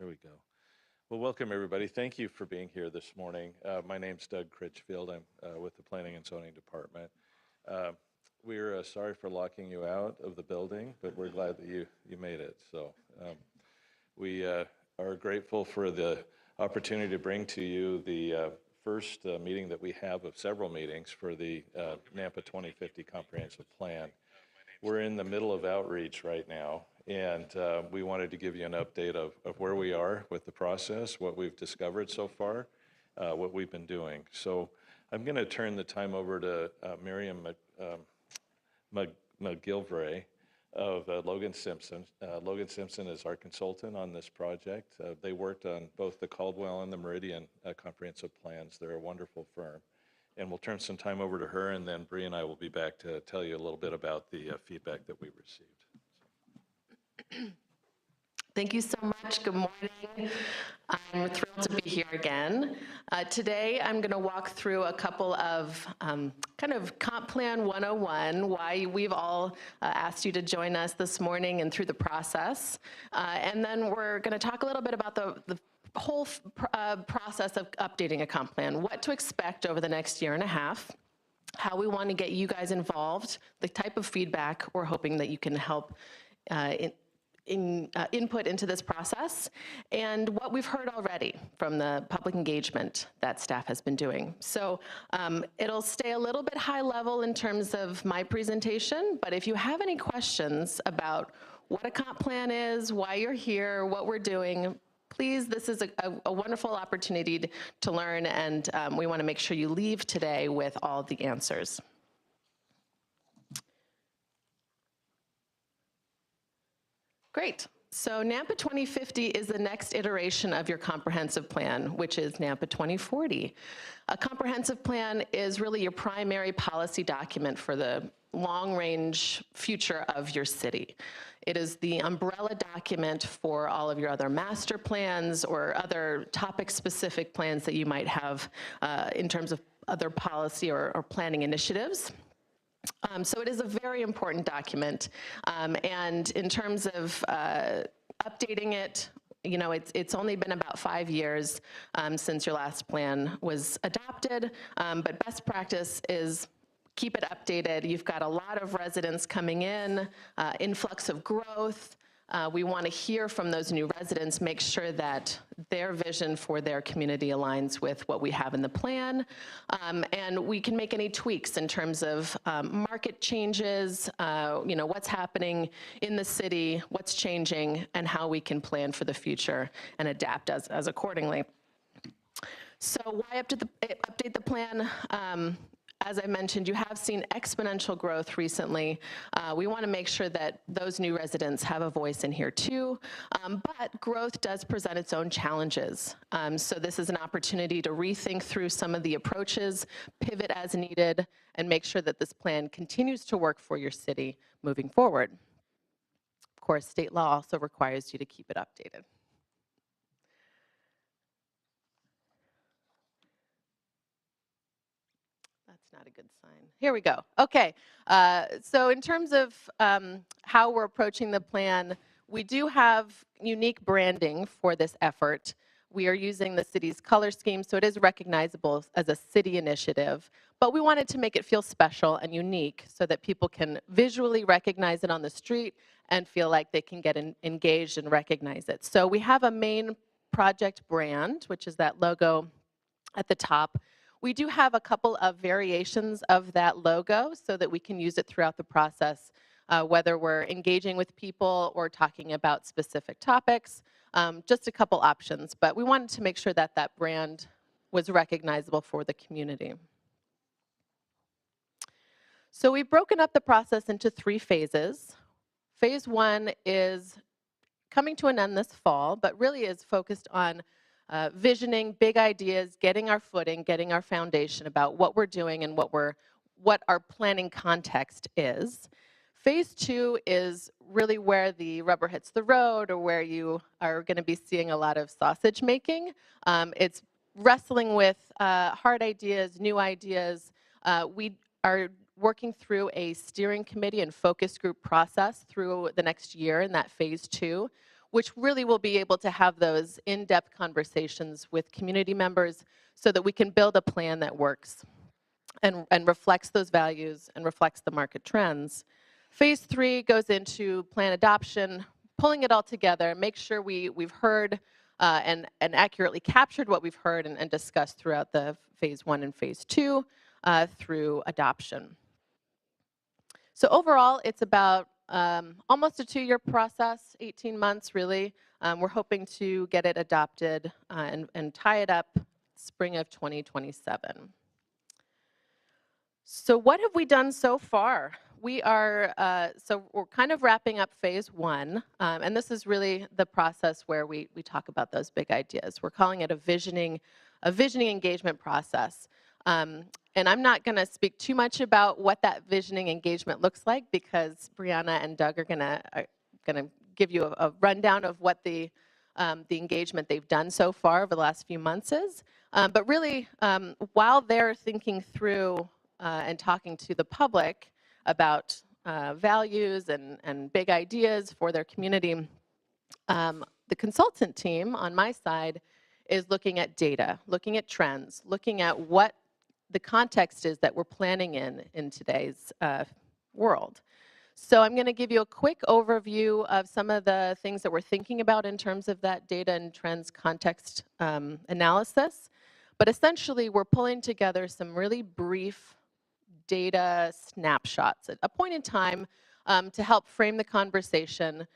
There we go. Well, welcome everybody. Thank you for being here this morning. My name's Doug Critchfield. I'm with the Planning and Zoning Department. Uh, we're sorry for locking you out of the building, but we're glad that you made it. So we are grateful for the opportunity to bring to you the first meeting that we have of several meetings for the Nampa 2050 Comprehensive Plan. We're in the middle of outreach right now, and we wanted to give you an update of where we are with the process, what we've discovered so far, what we've been doing. So I'm going to turn the time over to Miriam McGilvray of Logan Simpson. Logan Simpson is our consultant on this project. They worked on both the Caldwell and the Meridian comprehensive plans. They're a wonderful firm. And we'll turn some time over to her, and then Bree and I will be back to tell you a little bit about the feedback that we received. Thank you so much. Good morning. I'm thrilled to be here again. Today, I'm going to walk through a couple of kind of Comp Plan 101, why we've all asked you to join us this morning and through the process. And then we're going to talk a little bit about the whole process of updating a comp plan, what to expect over the next year and a half, how we want to get you guys involved, the type of feedback we're hoping that you can help input into this process, and what we've heard already from the public engagement that staff has been doing. So it'll stay a little bit high level in terms of my presentation, but if you have any questions about what a comp plan is, why you're here, what we're doing, please, this is a wonderful opportunity to learn, and we want to make sure you leave today with all the answers. Great. So Nampa 2050 is the next iteration of your comprehensive plan, which is Nampa 2040. A comprehensive plan is really your primary policy document for the long-range future of your city. It is the umbrella document for all of your other master plans or other topic-specific plans that you might have in terms of other policy or planning initiatives. So it is a very important document, and in terms of updating it, you know, it's only been about 5 years since your last plan was adopted, but best practice is keep it updated. You've got a lot of residents coming in, influx of growth. We want to hear from those new residents, make sure that their vision for their community aligns with what we have in the plan. And we can make any tweaks in terms of market changes, you know, what's happening in the city, what's changing, and how we can plan for the future and adapt as accordingly. So why update the plan? As I mentioned, you have seen exponential growth recently. We want to make sure that those new residents have a voice in here too, but growth does present its own challenges. So this is an opportunity to rethink through some of the approaches, pivot as needed, and make sure that this plan continues to work for your city moving forward. Of course, state law also requires you to keep it updated. That's not a good sign. Here we go. Okay, so in terms of how we're approaching the plan, we do have unique branding for this effort. We are using the city's color scheme, so it is recognizable as a city initiative, but we wanted to make it feel special and unique so that people can visually recognize it on the street and feel like they can get engaged and recognize it. So we have a main project brand, which is that logo at the top. We do have a couple of variations of that logo so that we can use it throughout the process, whether we're engaging with people or talking about specific topics, just a couple options. But we wanted to make sure that that brand was recognizable for the community. So we've broken up the process into 3 phases. Phase 1 is coming to an end this fall, but really is focused on visioning big ideas, getting our footing, getting our foundation about what we're doing and what our planning context is. Phase 2 is really where the rubber hits the road, or where you are going to be seeing a lot of sausage making. It's wrestling with hard ideas, new ideas. We are working through a steering committee and focus group process through the next year in that phase 2. which really will be able to have those in-depth conversations with community members so that we can build a plan that works and reflects those values and reflects the market trends. Phase 3 goes into plan adoption, pulling it all together, make sure we've heard and accurately captured what we've heard and discussed throughout the phase 1 and phase 2 through adoption. So overall, it's about almost a 2-year process, 18 months really. We're hoping to get it adopted and tie it up spring of 2027. So what have we done so far? We are, so we're kind of wrapping up phase 1, and this is really the process where we talk about those big ideas. We're calling it a visioning engagement process. And I'm not going to speak too much about what that visioning engagement looks like because Brianna and Doug are going to give you a rundown of what the engagement they've done so far over the last few months is. But really, while they're thinking through and talking to the public about values and big ideas for their community, the consultant team on my side is looking at data, looking at trends, looking at what the context is that we're planning in today's world. So I'm going to give you a quick overview of some of the things that we're thinking about in terms of that data and trends context analysis. But essentially, we're pulling together some really brief data snapshots at a point in time to help frame the conversation,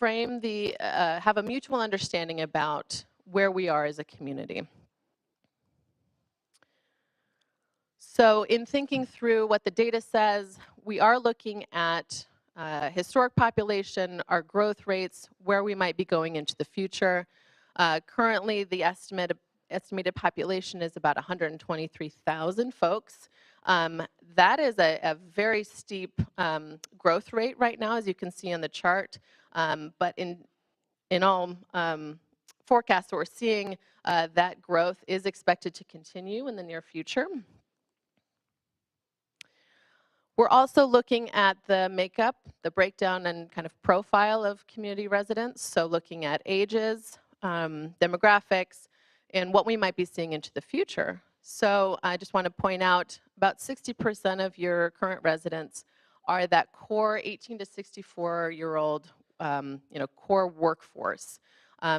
have a mutual understanding about where we are as a community. So in thinking through what the data says, we are looking at historic population, our growth rates, where we might be going into the future. Currently, the estimated population is about 123,000 folks. That is a very steep growth rate right now, as you can see on the chart. But in all forecasts that we're seeing, that growth is expected to continue in the near future. We're also looking at the makeup, the breakdown and kind of profile of community residents. So looking at ages, demographics, and what we might be seeing into the future. So I just want to point out about 60% of your current residents are that core 18 to 64-year-old core workforce.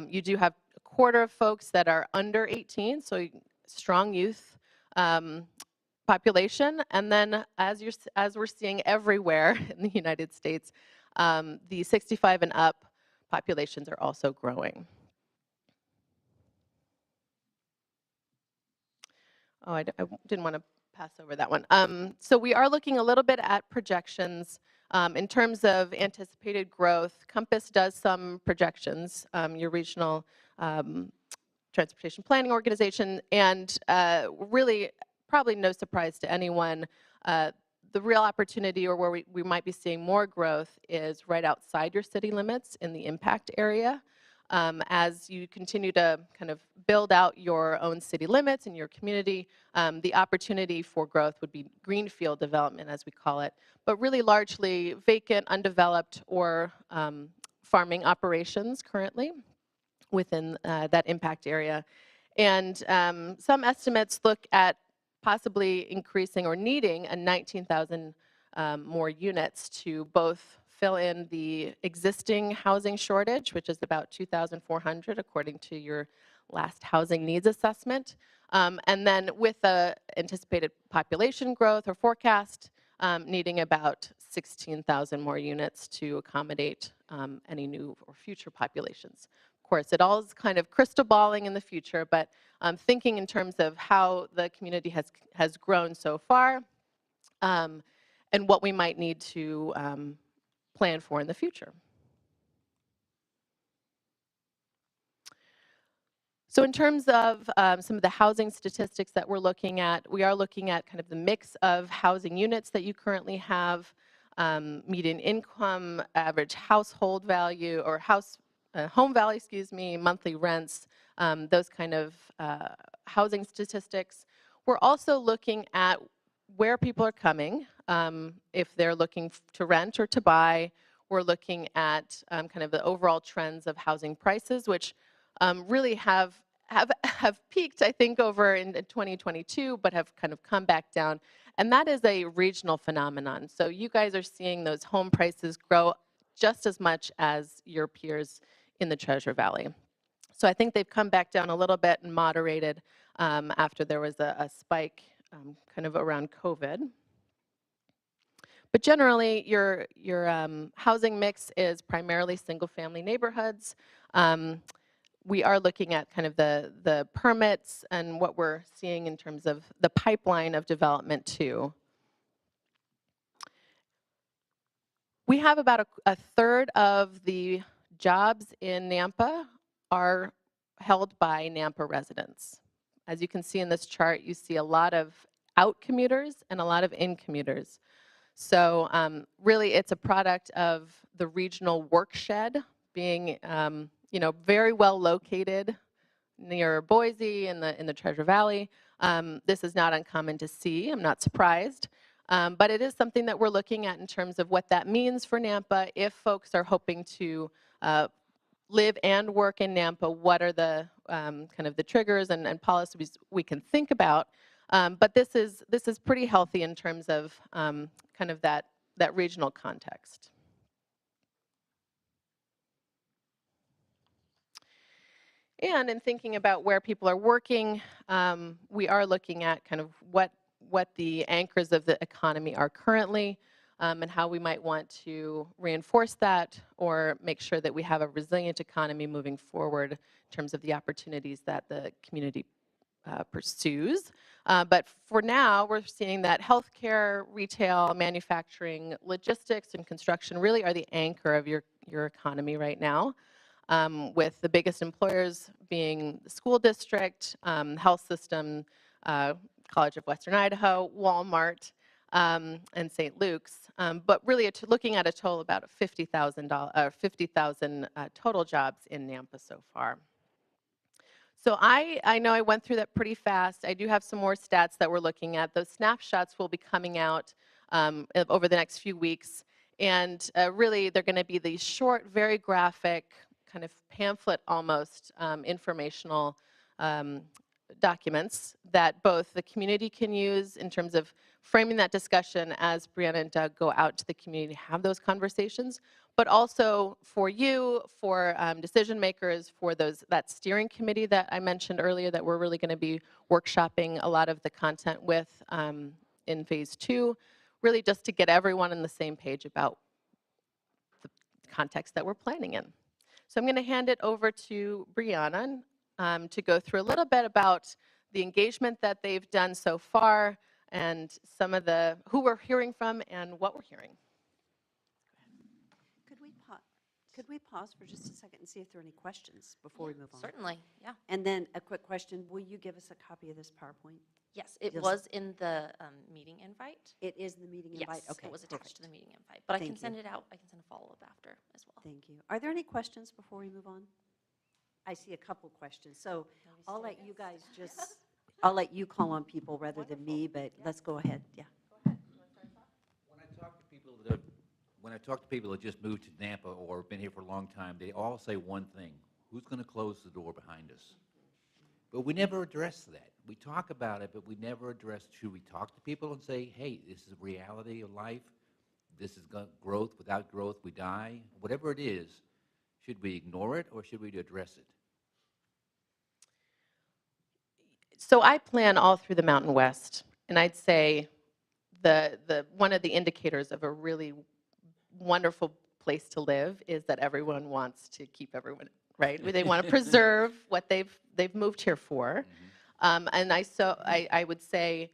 You do have a quarter of folks that are under 18, so strong youth population, and then as we're seeing everywhere in the United States, the 65 and up populations are also growing. Oh, I didn't want to pass over that one. So we are looking a little bit at projections in terms of anticipated growth. Compass does some projections, your regional transportation planning organization, and really probably no surprise to anyone, the real opportunity or where we might be seeing more growth is right outside your city limits in the impact area. As you continue to kind of build out your own city limits and your community, the opportunity for growth would be greenfield development, as we call it, but really largely vacant, undeveloped, or farming operations currently within that impact area. And some estimates look at possibly increasing or needing 19,000 more units to both fill in the existing housing shortage, which is about 2,400 according to your last housing needs assessment. And then with the anticipated population growth or forecast, needing about 16,000 more units to accommodate any new or future populations. Of course, it all is kind of crystal balling in the future, but thinking in terms of how the community has grown so far and what we might need to plan for in the future. So in terms of some of the housing statistics that we're looking at, we are looking at kind of the mix of housing units that you currently have, median income, average household value, or home value, excuse me, monthly rents, those kind of housing statistics. We're also looking at where people are coming, if they're looking to rent or to buy, we're looking at kind of the overall trends of housing prices, which really have peaked, I think, over in 2022, but have kind of come back down. And that is a regional phenomenon. So you guys are seeing those home prices grow just as much as your peers in the Treasure Valley. So I think they've come back down a little bit and moderated after there was a spike kind of around COVID. But generally, your housing mix is primarily single-family neighborhoods. We are looking at kind of the permits and what we're seeing in terms of the pipeline of development too. We have about a third of the jobs in Nampa are held by Nampa residents. As you can see in this chart, you see a lot of out commuters and a lot of in commuters. So really, it's a product of the regional workshed being, very well located near Boise in the Treasure Valley. This is not uncommon to see. I'm not surprised. But it is something that we're looking at in terms of what that means for Nampa. If folks are hoping to live and work in Nampa, what are the kind of the triggers and policies we can think about? But this is pretty healthy in terms of kind of that regional context. And in thinking about where people are working, we are looking at kind of what the anchors of the economy are currently, and how we might want to reinforce that or make sure that we have a resilient economy moving forward in terms of the opportunities that the community pursues. But for now, we're seeing that healthcare, retail, manufacturing, logistics, and construction really are the anchor of your economy right now. With the biggest employers being the school district, health system, College of Western Idaho, Walmart, and St. Luke's. But really looking at a total about 50,000 total jobs in Nampa so far. So I know I went through that pretty fast. I do have some more stats that we're looking at. Those snapshots will be coming out over the next few weeks. And really, they're going to be these short, very graphic, kind of pamphlet almost informational documents that both the community can use in terms of framing that discussion as Brianna and Doug go out to the community to have those conversations, but also for you, for decision makers, for that steering committee that I mentioned earlier that we're really going to be workshopping a lot of the content with in phase 2, really just to get everyone on the same page about the context that we're planning in. So I'm going to hand it over to Brianna to go through a little bit about the engagement that they've done so far and some of who we're hearing from and what we're hearing. Could we pause for just a second and see if there are any questions before we move on? Certainly, yeah. And then a quick question, will you give us a copy of this PowerPoint? Yes, it Yes. was in the meeting invite. It is in the meeting invite? Yes, Okay, it was attached perfect. to the meeting invite, but I Thank can send you. it out. I can send a follow-up after as well. Thank you. Are there any questions before we move on? I see a couple questions. So I'll let you guys just, I'll let you call on people rather than me, but let's go ahead. Yeah. When I talk to people that just moved to Nampa or been here for a long time, they all say one thing: who's going to close the door behind us? But we never address that. We talk about it, but we never address, should we talk to people and say, hey, this is the reality of life, this is growth, without growth we die, whatever it is, should we ignore it or should we address it? So I plan all through the Mountain West, and I'd say one of the indicators of a really wonderful place to live is that everyone wants to keep everyone, right? They want to preserve what they've moved here for. And I would say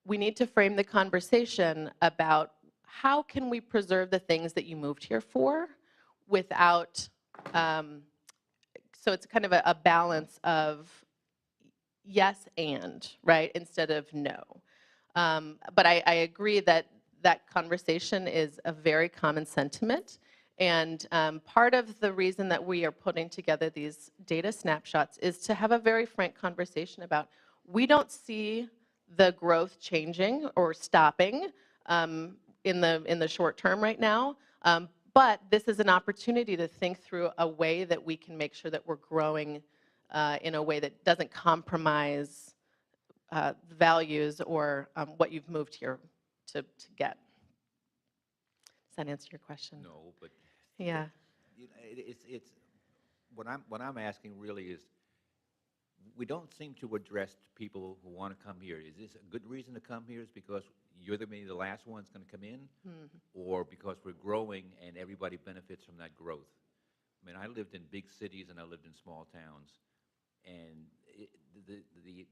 we need to frame the conversation about how can we preserve the things that you moved here for without, so it's kind of a balance of yes and, right, instead of no. But I agree that conversation is a very common sentiment. And part of the reason that we are putting together these data snapshots is to have a very frank conversation about, we don't see the growth changing or stopping in the short term right now. But this is an opportunity to think through a way that we can make sure that we're growing in a way that doesn't compromise values or what you've moved here to get. Does that answer your question? No, but Yeah. it's what I'm asking really is, we don't seem to address people who want to come here. Is this a good reason to come here? Is because you're maybe the last one's going to come in, or because we're growing and everybody benefits from that growth? I mean, I lived in big cities and I lived in small towns, and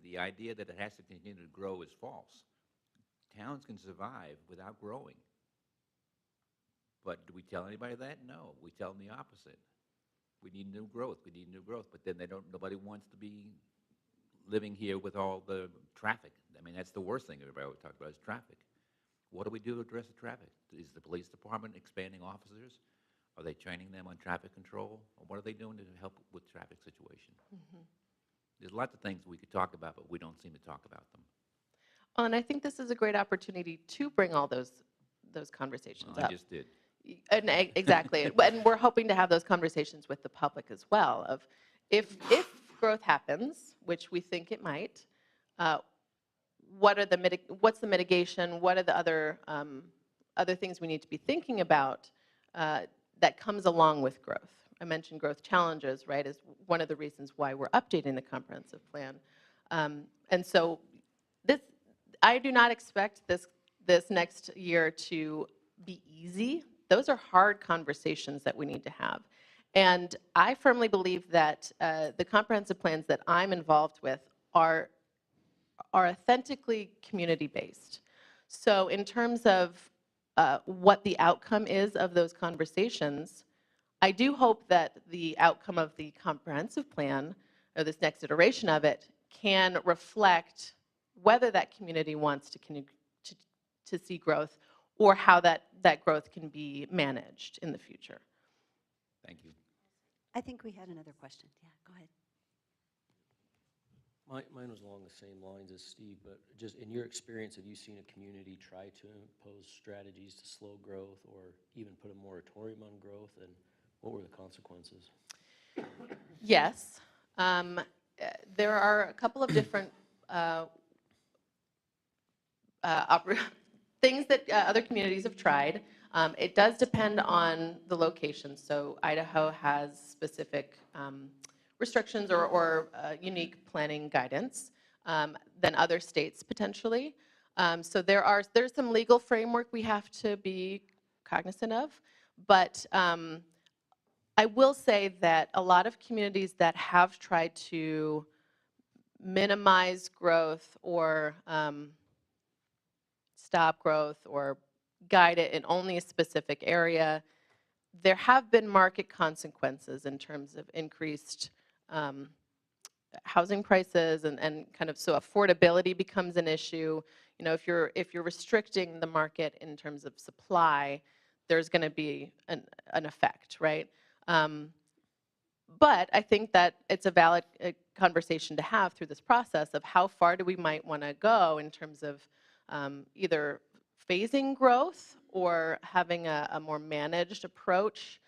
the idea that it has to continue to grow is false. Towns can survive without growing. But do we tell anybody that? No, we tell them the opposite. We need new growth. We need new growth. But then nobody wants to be living here with all the traffic. I mean, that's the worst thing everybody would talk about is traffic. What do we do to address the traffic? Is the police department expanding officers? Are they training them on traffic control? Or what are they doing to help with traffic situation? There's lots of things we could talk about, but we don't seem to talk about them. Well, and I think this is a great opportunity to bring all those conversations I up. just did. And exactly. And we're hoping to have those conversations with the public as well of if growth happens, which we think it might, what's the mitigation? What are the other things we need to be thinking about that comes along with growth? I mentioned growth challenges, right, is one of the reasons why we're updating the comprehensive plan. And so I do not expect this next year to be easy. Those are hard conversations that we need to have. And I firmly believe that the comprehensive plans that I'm involved with are authentically community-based. So in terms of what the outcome is of those conversations, I do hope that the outcome of the comprehensive plan, or this next iteration of it, can reflect whether that community wants to see growth or how that growth can be managed in the future. Thank you. I think we had another question. Yeah, go ahead. Mine was along the same lines as Steve, but just in your experience, have you seen a community try to impose strategies to slow growth or even put a moratorium on growth, and what were the consequences? Yes. There are a couple of different things that other communities have tried. It does depend on the location. So Idaho has specific restrictions or unique planning guidance than other states potentially. So there's some legal framework we have to be cognizant of. But I will say that a lot of communities that have tried to minimize growth or stop growth or guide it in only a specific area, there have been market consequences in terms of increased housing prices and kind of so affordability becomes an issue. You know, if you're restricting the market in terms of supply, there's going to be an effect, right? But I think that it's a valid conversation to have through this process of how far do we might want to go in terms of either phasing growth or having a more managed approach.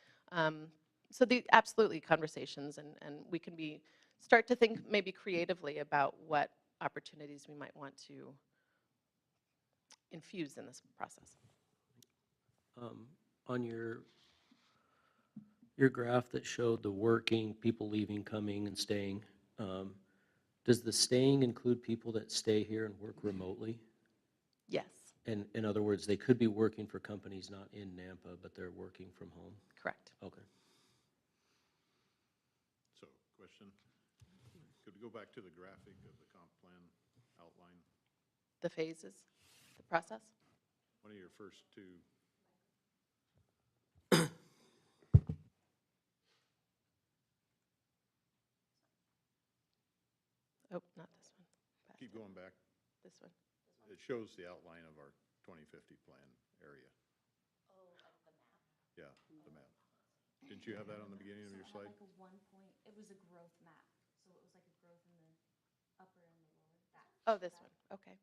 So absolutely conversations, and we can start to think maybe creatively about what opportunities we might want to infuse in this process. On your graph that showed the working, people leaving, coming, and staying, does the staying include people that stay here and work remotely? Yes. And in other words, they could be working for companies not in Nampa, but they're working from home? Correct. Okay. So, question, could we go back to the graphic of the comp plan outline? The phases, the process. One of your first two. Oh, not this one. Keep going back. This one. It shows the outline of our 2050 plan area. Oh, the map. Yeah, the map. Didn't you have that on the beginning of your slide? Like a 1 point, it was a growth map. So it was like a growth in the upper and the lower. Oh, this one. Okay.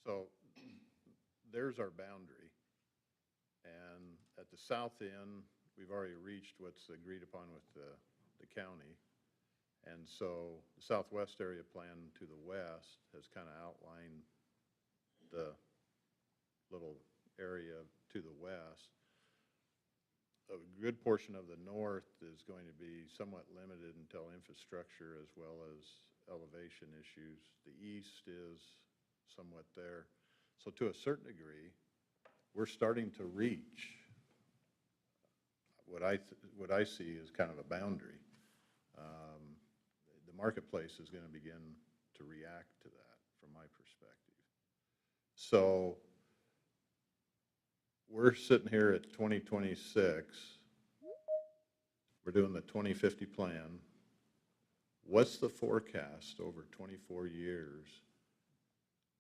So there's our boundary. And at the south end, we've already reached what's agreed upon with the county. And so the southwest area plan to the west has kind of outlined the little area to the west. A good portion of the north is going to be somewhat limited until infrastructure as well as elevation issues. The east is somewhat there. So to a certain degree, we're starting to reach what I see as kind of a boundary. The marketplace is going to begin to react to that from my perspective. So we're sitting here at 2026. We're doing the 2050 plan. What's the forecast over 24 years?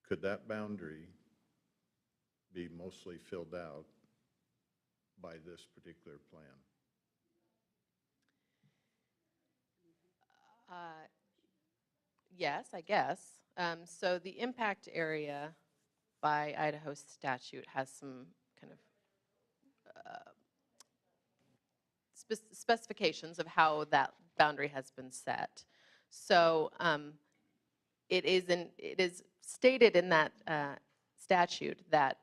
Could that boundary be mostly filled out by this particular plan? Yes, I guess. So the impact area by Idaho statute has some kind of specifications of how that boundary has been set. So it is stated in that statute that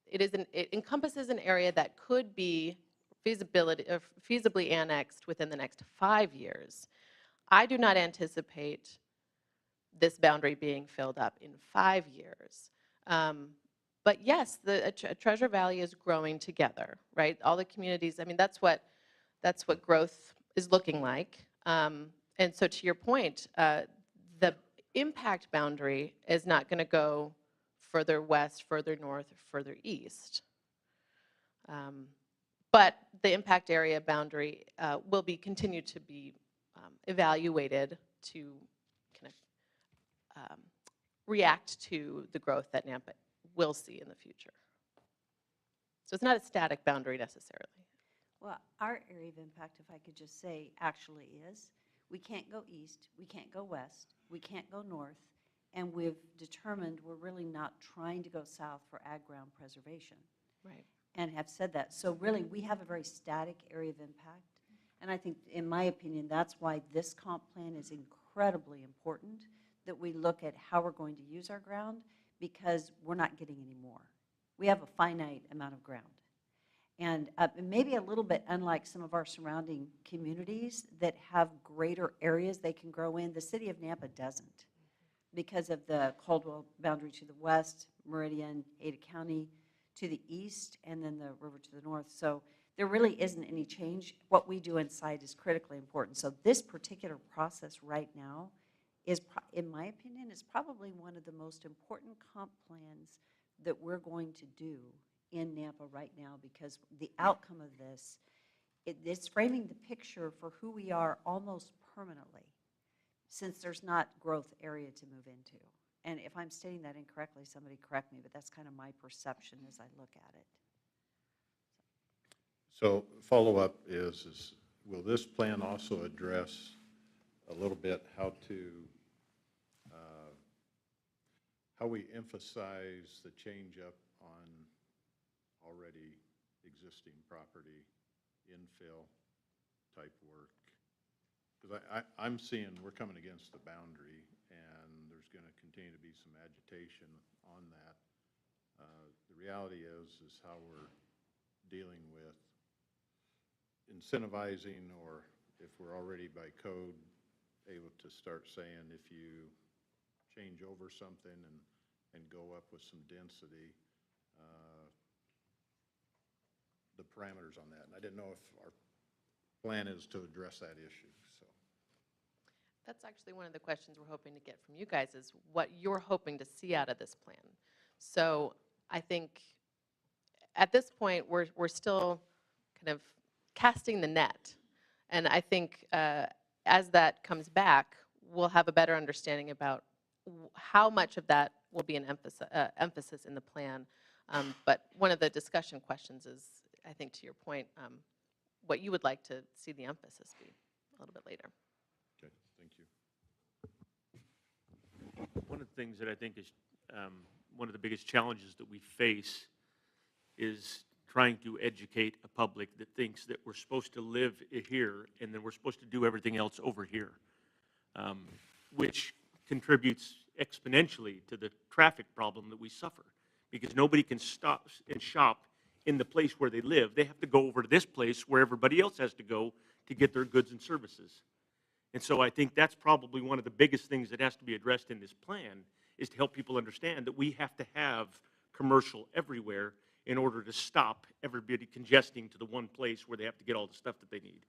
it encompasses an area that could be feasibly annexed within the next 5 years. I do not anticipate this boundary being filled up in 5 years. But yes, the Treasure Valley is growing together, right? All the communities, I mean, that's what growth is looking like. And so to your point, the impact boundary is not going to go further west, further north, or further east. But the impact area boundary will be continued to be evaluated to kind of react to the growth that Nampa will see in the future. So it's not a static boundary necessarily. Well, our area of impact, if I could just say, actually is, we can't go east, we can't go west, we can't go north, and we've determined we're really not trying to go south for ag ground preservation. Right. And have said that. So really, we have a very static area of impact. And I think, in my opinion, that's why this comp plan is incredibly important, that we look at how we're going to use our ground, because we're not getting any more. We have a finite amount of ground. And maybe a little bit unlike some of our surrounding communities that have greater areas they can grow in, the city of Nampa doesn't, because of the Caldwell boundary to the west, Meridian, Ada County to the east, and then the river to the north. So there really isn't any change. What we do inside is critically important. So this particular process right now is, in my opinion, is probably one of the most important comp plans that we're going to do in Nampa right now, because the outcome of this, it's framing the picture for who we are almost permanently, since there's not growth area to move into. And if I'm stating that incorrectly, somebody correct me, but that's kind of my perception as I look at it. So follow-up is will this plan also address a little bit how we emphasize the change up on already existing property, infill type work? Because I'm seeing we're coming against the boundary, and there's going to continue to be some agitation on that. The reality is how we're dealing with incentivizing, or if we're already by code able to start saying if you change over something and go up with some density, the parameters on that. And I didn't know if our plan is to address that issue. So That's actually one of the questions we're hoping to get from you guys, is what you're hoping to see out of this plan. So I think at this point, we're still kind of casting the net. And I think as that comes back, we'll have a better understanding about how much of that will be an emphasis in the plan. But one of the discussion questions is, I think to your point, what you would like to see the emphasis be a little bit later. okay, thank you. One of the things that I think is one of the biggest challenges that we face is trying to educate a public that thinks that we're supposed to live here and then we're supposed to do everything else over here, which contributes exponentially to the traffic problem that we suffer, because nobody can stop and shop in the place where they live. They have to go over to this place where everybody else has to go to get their goods and services. And so I think that's probably one of the biggest things that has to be addressed in this plan, is to help people understand that we have to have commercial everywhere in order to stop everybody congesting to the one place where they have to get all the stuff that they need.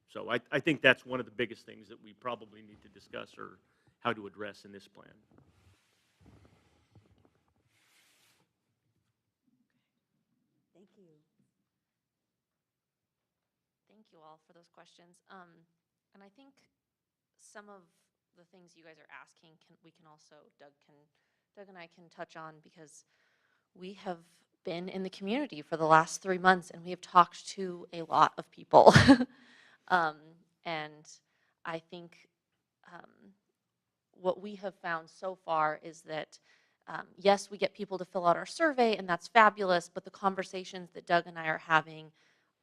So I think that's one of the biggest things that we probably need to discuss, or how to address in this plan. Thank you. Thank you all for those questions. And I think some of the things you guys are asking, we can also, Doug and I can touch on, because we have been in the community for the last 3 months and we have talked to a lot of people. And I think what we have found so far is that yes, we get people to fill out our survey and that's fabulous, but the conversations that Doug and I are having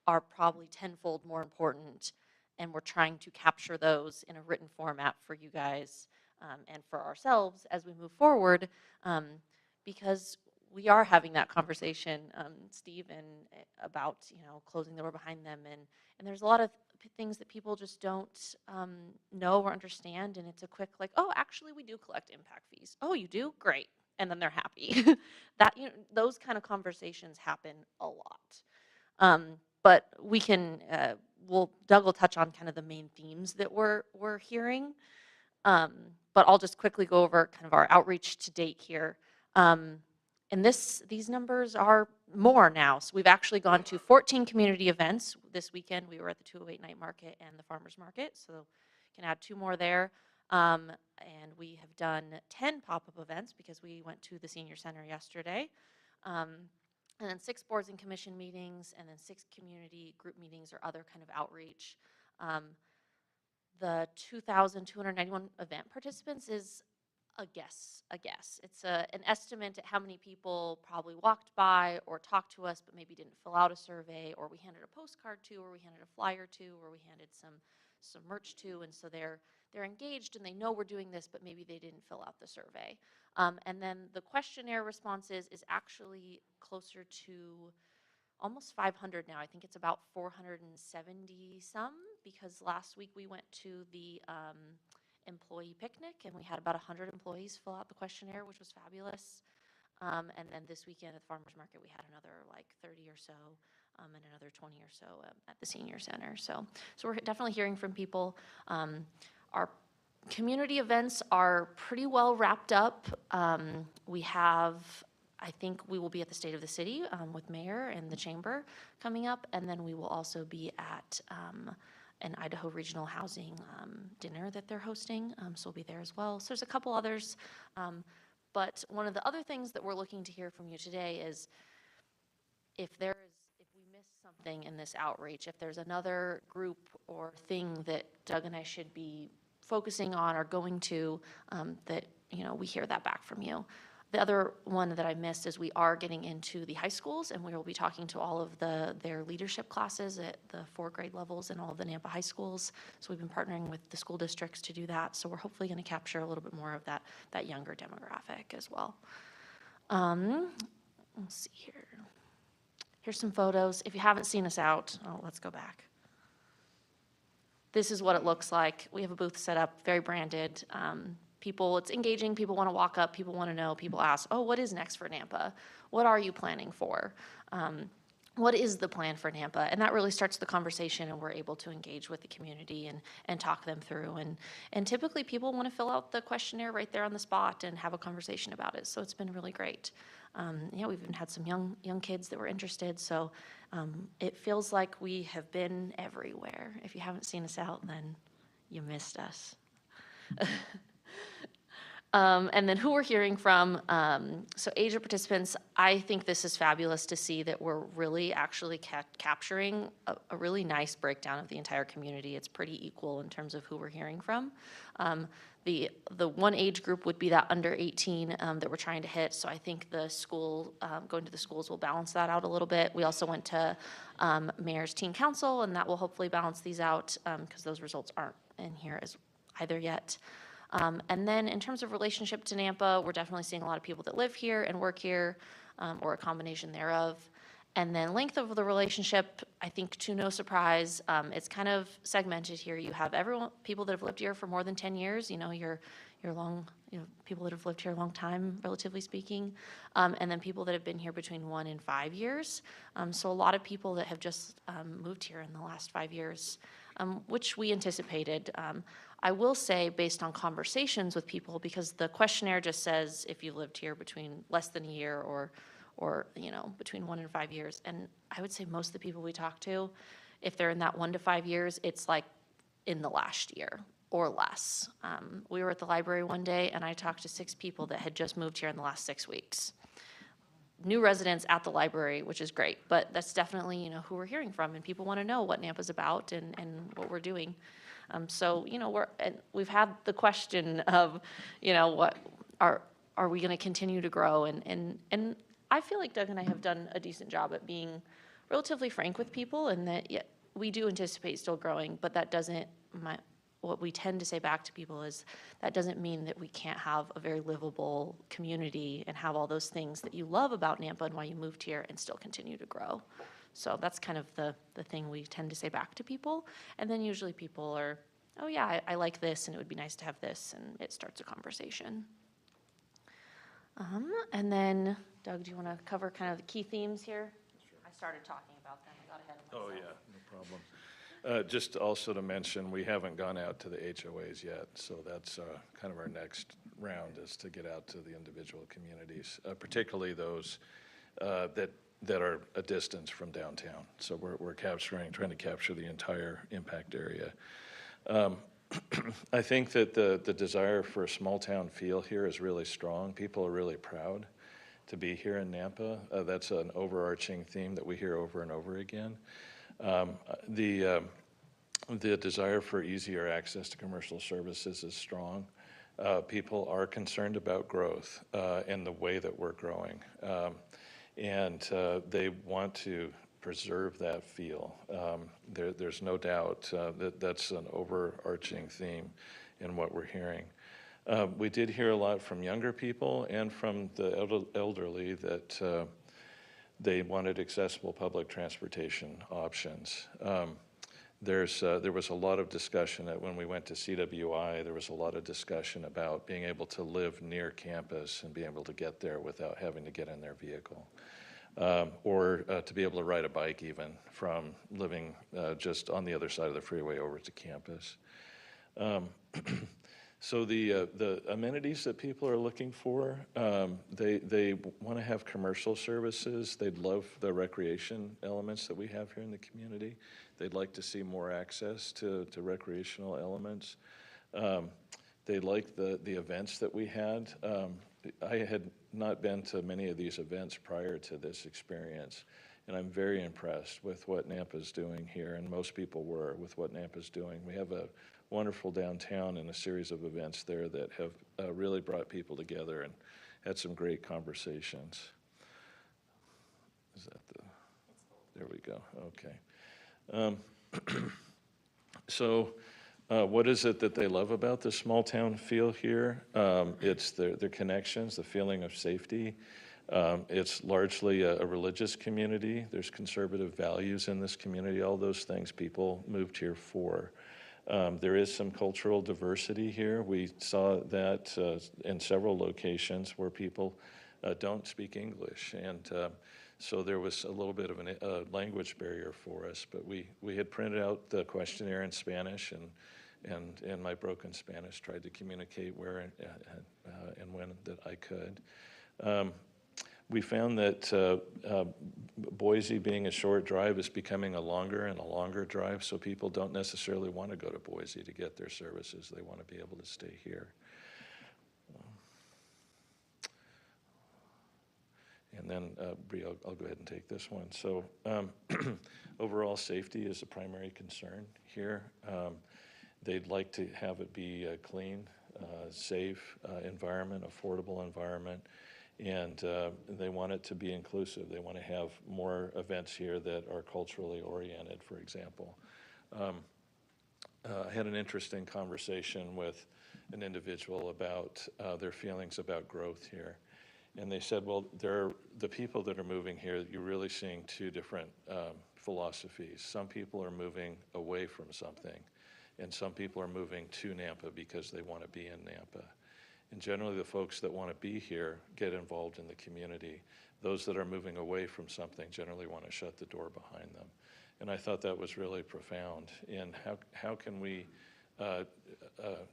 are probably tenfold more important, and we're trying to capture those in a written format for you guys and for ourselves as we move forward, because we are having that conversation, Steve, and about, closing the door behind them, and there's a lot of things that people just don't know or understand, and it's a quick like, oh, actually we do collect impact fees. Oh, you do? Great. And then they're happy. That, those kind of conversations happen a lot. But we can, Doug will touch on kind of the main themes that we're hearing. But I'll just quickly go over kind of our outreach to date here. And these numbers are more now. So we've actually gone to 14 community events. This weekend we were at the 208 Night Market and the Farmers Market, so can add 2 more there. And we have done 10 pop-up events because we went to the senior center yesterday. And then 6 boards and commission meetings, and then 6 community group meetings or other kind of outreach. The 2,291 event participants is a guess. It's an estimate at how many people probably walked by or talked to us but maybe didn't fill out a survey, or we handed a postcard to, or we handed a flyer to, or we handed some merch to, and so they're engaged and they know we're doing this, but maybe they didn't fill out the survey. And then the questionnaire responses is actually closer to almost 500 now. I think it's about 470 some, because last week we went to the employee picnic and we had about 100 employees fill out the questionnaire, which was fabulous. And then this weekend at the farmers market we had another like 30 or so, and another 20 or so at the senior center. So we're definitely hearing from people. Our community events are pretty well wrapped up. We have, I think we will be at the State of the City with Mayor and the Chamber coming up, and then we will also be at an Idaho Regional Housing dinner that they're hosting, so we'll be there as well. So there's a couple others, but one of the other things that we're looking to hear from you today is if we missed something in this outreach, if there's another group or thing that Doug and I should be focusing on or going to, that we hear that back from you. The other one that I missed is we are getting into the high schools, and we will be talking to all of their leadership classes at the 4 grade levels in all of the Nampa high schools. So we've been partnering with the school districts to do that. So we're hopefully going to capture a little bit more of that younger demographic as well. Let's see here. Here's some photos. If you haven't seen us out, let's go back. This is what it looks like. We have a booth set up, very branded. It's engaging. People want to walk up. People want to know. People ask, oh, what is next for Nampa? What are you planning for? What is the plan for Nampa? And that really starts the conversation, and we're able to engage with the community and talk them through. And typically people want to fill out the questionnaire right there on the spot and have a conversation about it. So it's been really great. We've even had some young kids that were interested. So it feels like we have been everywhere. If you haven't seen us out, then you missed us. And then who we're hearing from, so age of participants, I think this is fabulous to see that we're really actually capturing a really nice breakdown of the entire community. It's pretty equal in terms of who we're hearing from. The one age group would be that under 18 that we're trying to hit. So I think the school, going to the schools will balance that out a little bit. We also went to Mayor's Teen Council, and that will hopefully balance these out because those results aren't in here as either yet. And then in terms of relationship to Nampa, we're definitely seeing a lot of people that live here and work here, or a combination thereof. And then length of the relationship, I think to no surprise, it's kind of segmented here. You have people that have lived here for more than 10 years, your long, people that have lived here a long time, relatively speaking. And then people that have been here between 1 and 5 years. So a lot of people that have just moved here in the last 5 years, which we anticipated. I will say, based on conversations with people, because the questionnaire just says if you lived here between less than a year or between 1 and 5 years. And I would say most of the people we talk to, if they're in that 1 to 5 years, it's like in the last year or less. We were at the library one day, and I talked to 6 people that had just moved here in the last 6 weeks. New residents at the library, which is great, but that's definitely, who we're hearing from, and people want to know what Nampa's about and what we're doing. So, we've had the question of, what are we going to continue to grow? And I feel like Doug and I have done a decent job at being relatively frank with people, and that we do anticipate still growing, but that doesn't, what we tend to say back to people is that doesn't mean that we can't have a very livable community and have all those things that you love about Nampa and why you moved here and still continue to grow. So that's kind of the thing we tend to say back to people. And then usually people are, oh yeah, I like this and it would be nice to have this, and it starts a conversation. And then, Doug, do you want to cover kind of the key themes here? Sure. I started talking about them. I got ahead of myself. Oh, yeah, no problem. Just also to mention, we haven't gone out to the HOAs yet, so that's kind of our next round, is to get out to the individual communities, particularly those that are a distance from downtown. So we're trying to capture the entire impact area. I think that the desire for a small town feel here is really strong. People are really proud to be here in Nampa. That's an overarching theme that we hear over and over again. The desire for easier access to commercial services is strong. People are concerned about growth and the way that we're growing. And they want to preserve that feel. There's no doubt that that's an overarching theme in what we're hearing. We did hear a lot from younger people and from the elderly that they wanted accessible public transportation options. There was a lot of discussion that when we went to CWI, there was a lot of discussion about being able to live near campus and being able to get there without having to get in their vehicle. Or to be able to ride a bike even from living just on the other side of the freeway over to campus. So the amenities that people are looking for, they want to have commercial services. They'd love the recreation elements that we have here in the community. They'd like to see more access to recreational elements. They like the events that we had. I had not been to many of these events prior to this experience, and I'm very impressed with what Nampa's doing here, and most people were with what Nampa's doing. We have a wonderful downtown and a series of events there that have really brought people together and had some great conversations. Is that there we go, okay. So what is it that they love about this small town feel here? It's their connections, the feeling of safety. It's largely a religious community. There's conservative values in this community, all those things people moved here for. There is some cultural diversity here. We saw that in several locations where people don't speak English. And so there was a little bit of a language barrier for us, but we had printed out the questionnaire in Spanish, and in my broken Spanish tried to communicate where and when that I could. We found that Boise being a short drive is becoming a longer and a longer drive, so people don't necessarily want to go to Boise to get their services. They want to be able to stay here. And then, Bree, I'll go ahead and take this one. So overall safety is a primary concern here. They'd like to have it be a clean, safe environment, affordable environment, and they want it to be inclusive. They want to have more events here that are culturally oriented, for example. I had an interesting conversation with an individual about their feelings about growth here. And they said, well, the people that are moving here, you're really seeing two different philosophies. Some people are moving away from something, and some people are moving to Nampa because they want to be in Nampa. And generally, the folks that want to be here get involved in the community. Those that are moving away from something generally want to shut the door behind them. And I thought that was really profound. And how can we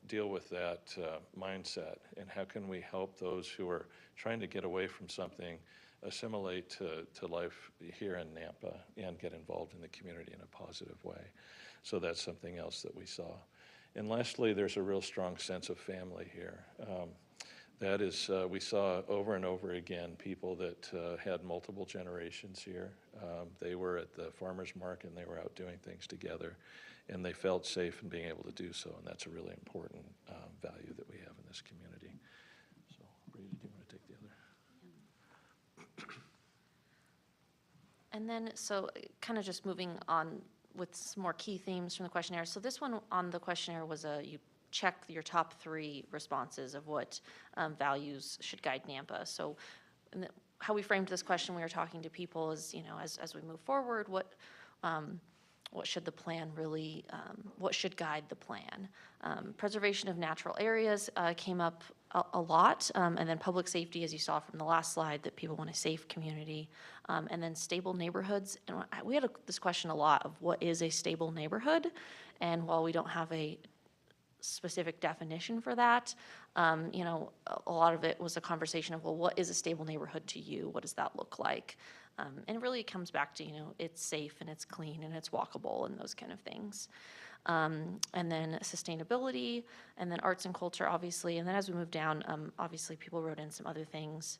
deal with that mindset, and how can we help those who are trying to get away from something assimilate to life here in Nampa and get involved in the community in a positive way? So that's something else that we saw. And lastly, there's a real strong sense of family here. That is, we saw over and over again people that had multiple generations here. They were at the farmer's market and they were out doing things together, and they felt safe in being able to do so, and that's a really important value that we have in this community. So, Brady, do you want to take the other? And then, so kind of just moving on with some more key themes from the questionnaire. So this one on the questionnaire was you check your top 3 responses of what values should guide Nampa. So how we framed this question, we were talking to people is, you know, as we move forward, what should the plan really, what should guide the plan? Preservation of natural areas came up a lot, and then public safety, as you saw from the last slide, that people want a safe community, and then stable neighborhoods. And we had this question a lot of what is a stable neighborhood, and while we don't have a specific definition for that, you know, a lot of it was a conversation of, well, what is a stable neighborhood to you? What does that look like? And really it comes back to, you know, it's safe and it's clean and it's walkable and those kind of things. And then sustainability, and then arts and culture, obviously. And then as we move down, obviously people wrote in some other things,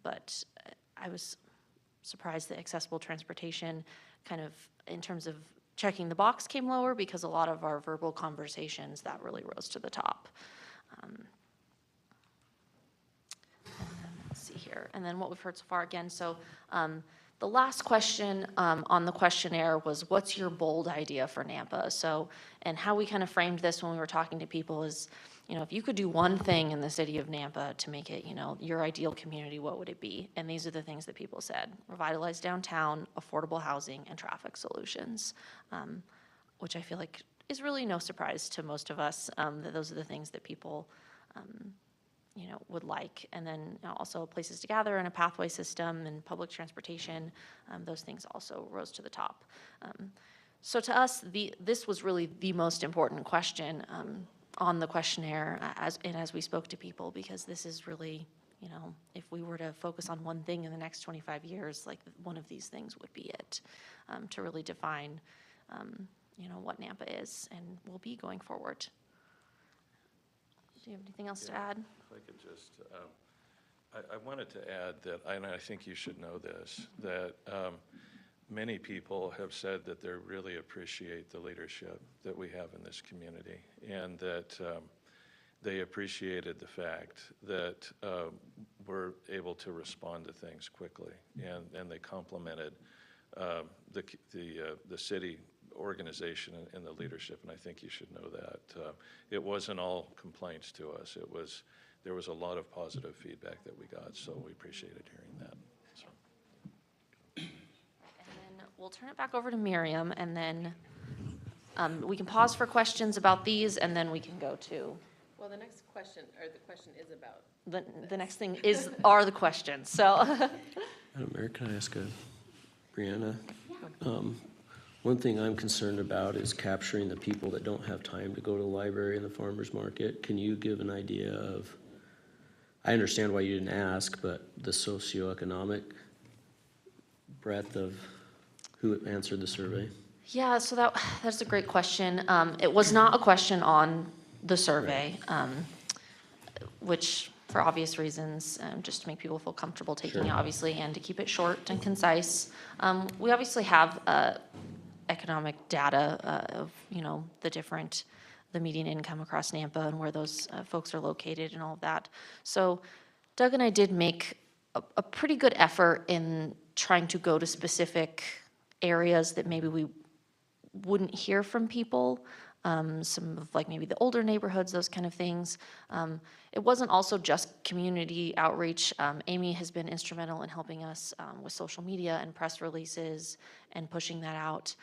but I was surprised that accessible transportation kind of, in terms of checking the box, came lower, because a lot of our verbal conversations, that really rose to the top. Let's see here. And then what we've heard so far again, so the last question on the questionnaire was, what's your bold idea for Nampa? So, and how we kind of framed this when we were talking to people is, you know, if you could do one thing in the city of Nampa to make it, you know, your ideal community, what would it be? And these are the things that people said: revitalize downtown, affordable housing, and traffic solutions, which I feel like is really no surprise to most of us, that those are the things that people, you know, would like. And then, you know, also places to gather and a pathway system and public transportation, those things also rose to the top. So to us, this was really the most important question on the questionnaire as we spoke to people, because this is really, you know, if we were to focus on one thing in the next 25 years, like one of these things would be it, to really define, you know, what Nampa is and will be going forward. Do you have anything else to add? If I could just, I wanted to add that, and I think you should know this, that many people have said that they really appreciate the leadership that we have in this community, and that they appreciated the fact that we're able to respond to things quickly, and they complimented the city organization and the leadership, and I think you should know that. It wasn't all complaints to us. There was a lot of positive feedback that we got, so we appreciated hearing that. So. And then we'll turn it back over to Miriam, and then we can pause for questions about these, and then we can go to. Well, the next question, or the question is about. The next thing are the questions, so. Madam Mayor, can I ask Brianna? One thing I'm concerned about is capturing the people that don't have time to go to the library and the farmer's market. Can you give an idea of, I understand why you didn't ask, but the socioeconomic breadth of who answered the survey? Yeah, so that's a great question. It was not a question on the survey, which for obvious reasons, just to make people feel comfortable taking it, obviously, and to keep it short and concise. We obviously have economic data of, the median income across Nampa and where those folks are located and all of that. So Doug and I did make a pretty good effort in trying to go to specific areas that maybe we wouldn't hear from people, some of like maybe the older neighborhoods, those kind of things. It wasn't also just community outreach. Amy has been instrumental in helping us with social media and press releases and pushing that out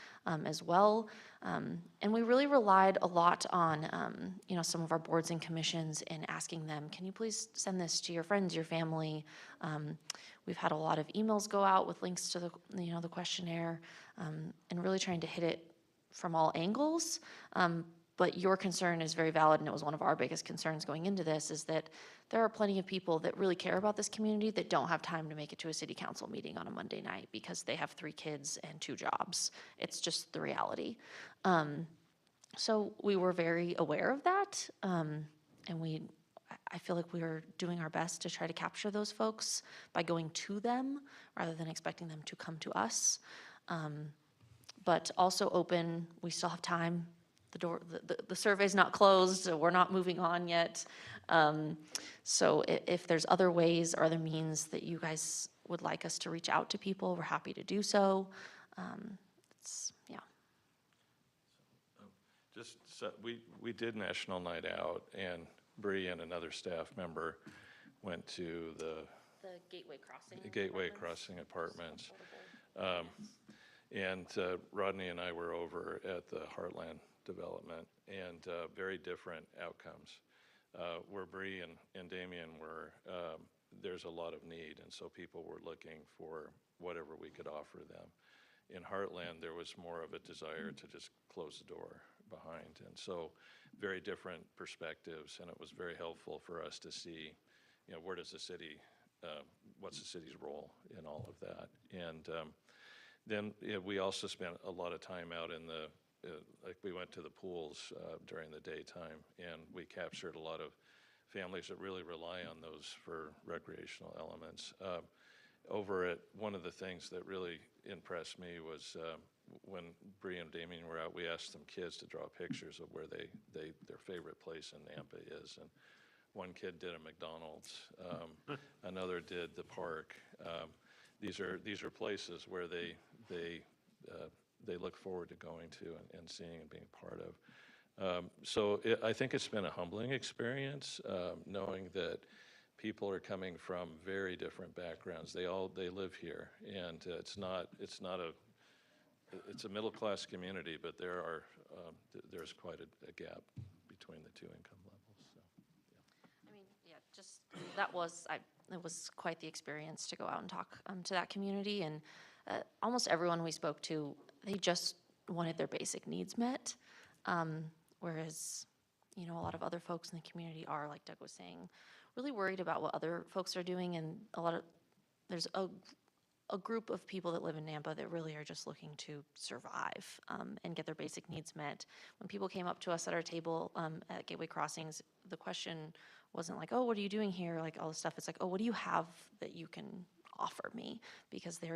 as well. And we really relied a lot on, some of our boards and commissions and asking them, can you please send this to your friends, your family? We've had a lot of emails go out with links to the questionnaire, and really trying to hit it from all angles. But your concern is very valid, and it was one of our biggest concerns going into this, is that there are plenty of people that really care about this community that don't have time to make it to a city council meeting on a Monday night because they have 3 kids and 2 jobs. It's just the reality. So we were very aware of that, and I feel like we were doing our best to try to capture those folks by going to them rather than expecting them to come to us. But also open, we still have time. The survey's not closed, so we're not moving on yet. So if there's other ways or other means that you guys would like us to reach out to people, we're happy to do so. Yeah. We did National Night Out, and Bree and another staff member went to the Gateway Crossing. Gateway Crossing Apartments. And Rodney and I were over at the Heartland development, and very different outcomes. Where Bree and Damien were, there's a lot of need, and so people were looking for whatever we could offer them. In Heartland, there was more of a desire to just close the door behind, and so very different perspectives, and it was very helpful for us to see, where does the city, what's the city's role in all of that. And then we also spent a lot of time out in the, like we went to the pools during the daytime, and we captured a lot of families that really rely on those for recreational elements. Over at, one of the things that really impressed me was when Bree and Damien were out, we asked some kids to draw pictures of where their favorite place in Nampa is. And one kid did a McDonald's, another did the park. These are places where they look forward to going to and seeing and being part of. So I think it's been a humbling experience, knowing that people are coming from very different backgrounds. They live here, and it's a middle-class community, but there's quite a gap between the two income levels. So, yeah. I mean, yeah, just it was quite the experience to go out and talk to that community, and almost everyone we spoke to, they just wanted their basic needs met, whereas, a lot of other folks in the community are, like Doug was saying, really worried about what other folks are doing, and there's a group of people that live in Nampa that really are just looking to survive and get their basic needs met. When people came up to us at our table at Gateway Crossings, the question wasn't like, oh, what are you doing here? Like all this stuff. It's like, oh, what do you have that you can offer me? Because they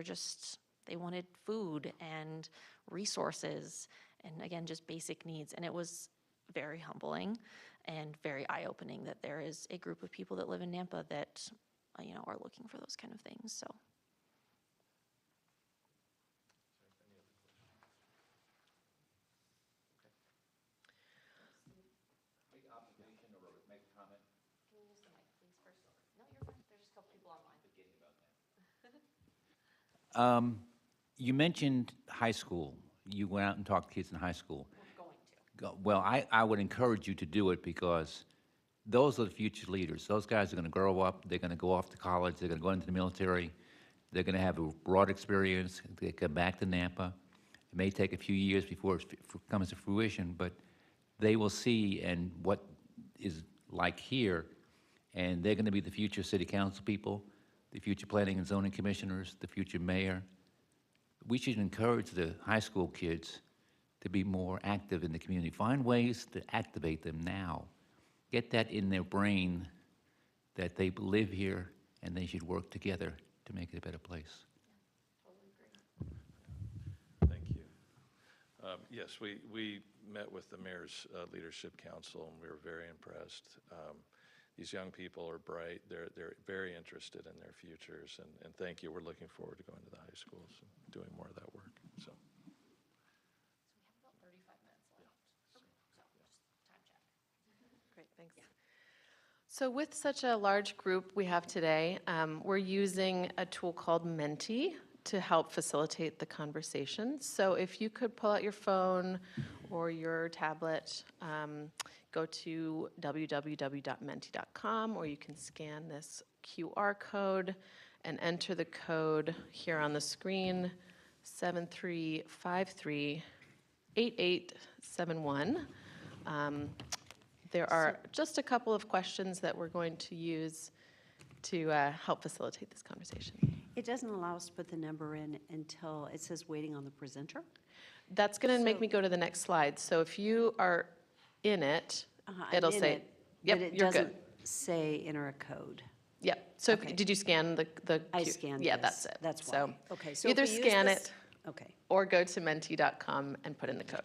wanted food and resources and, again, just basic needs. And it was very humbling and very eye-opening that there is a group of people that live in Nampa that, are looking for those kind of things. So. You mentioned high school. You went out and talked to kids in high school. We're going to. Well, I would encourage you to do it because those are the future leaders. Those guys are going to grow up. They're going to go off to college. They're going to go into the military. They're going to have a broad experience. They come back to Nampa. It may take a few years before it comes to fruition, but they will see and what is like here, and they're going to be the future city council people, the future planning and zoning commissioners, the future mayor. We should encourage the high school kids to be more active in the community. Find ways to activate them now. Get that in their brain that they live here and they should work together to make it a better place. Thank you. Yes, we met with the Mayor's Leadership Council, and we were very impressed. These young people are bright. They're very interested in their futures, and thank you. We're looking forward to going to the high schools and doing more of that work, so. Great, thanks. So with such a large group we have today, we're using a tool called Menti to help facilitate the conversation. So if you could pull out your phone or your tablet, go to www.menti.com, or you can scan this QR code and enter the code here on the screen, 73538871. There are just a couple of questions that we're going to use to help facilitate this conversation. It doesn't allow us to put the number in until it says waiting on the presenter. That's going to make me go to the next slide. So if you are in it, it'll I'm in say, it, yep, but it you're doesn't good. say enter a code. Yep. So Okay. did you scan the? I Q- scanned Yeah, this. that's it. That's So why. Okay, so if either we use scan this- it Okay. or go to menti.com and put in the code.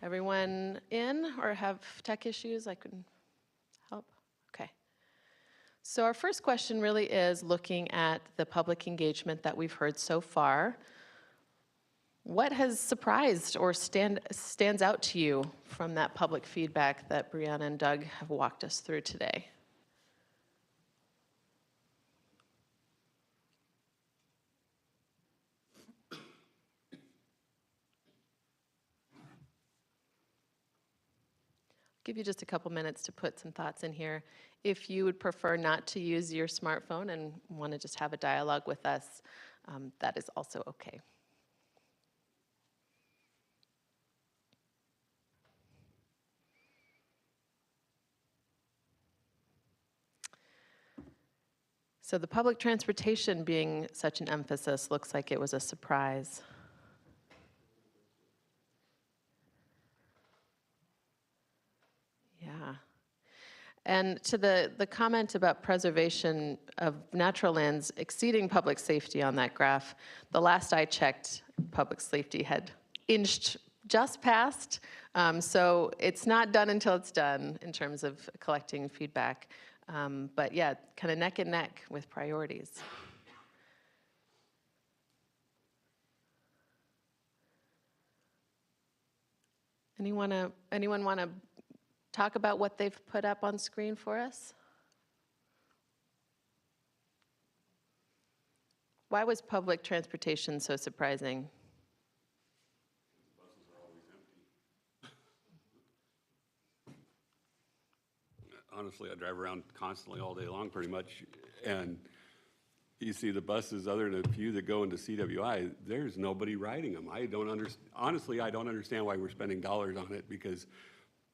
Everyone in or have tech issues I can help? Okay. So our first question really is looking at the public engagement that we've heard so far. What has surprised or stands out to you from that public feedback that Brianna and Doug have walked us through today? Give you just a couple minutes to put some thoughts in here. If you would prefer not to use your smartphone and want to just have a dialogue with us, that is also okay. So the public transportation being such an emphasis looks like it was a surprise. Yeah. And to the comment about preservation of natural lands exceeding public safety on that graph, the last I checked, public safety had inched just past. So it's not done until it's done in terms of collecting feedback. But yeah, kind of neck and neck with priorities. Anyone want to talk about what they've put up on screen for us? Why was public transportation so surprising? Honestly, I drive around constantly all day long, pretty much, and you see the buses, other than a few that go into CWI, there's nobody riding them. Honestly, I don't understand why we're spending dollars on it, because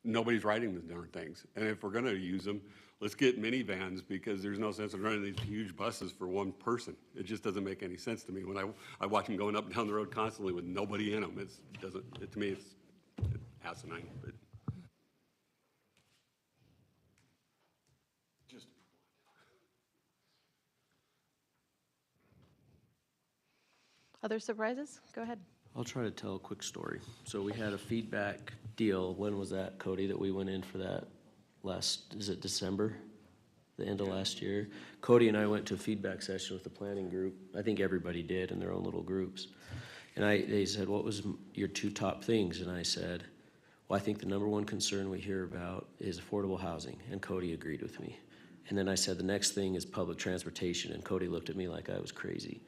nobody's riding the darn things. And if we're gonna use them, let's get minivans, because there's no sense in running these huge buses for one person. It just doesn't make any sense to me. When I watch them going up and down the road constantly with nobody in them, to me, it's asinine, but. Other surprises? Go ahead. I'll try to tell a quick story. So we had a feedback deal. When was that, Cody, that we went in for that is it December? The end of last year? Cody and I went to a feedback session with the planning group. I think everybody did in their own little groups. And they said, what was your two top things? And I said, well, I think the number one concern we hear about is affordable housing. And Cody agreed with me. And then I said, the next thing is public transportation. And Cody looked at me like I was crazy.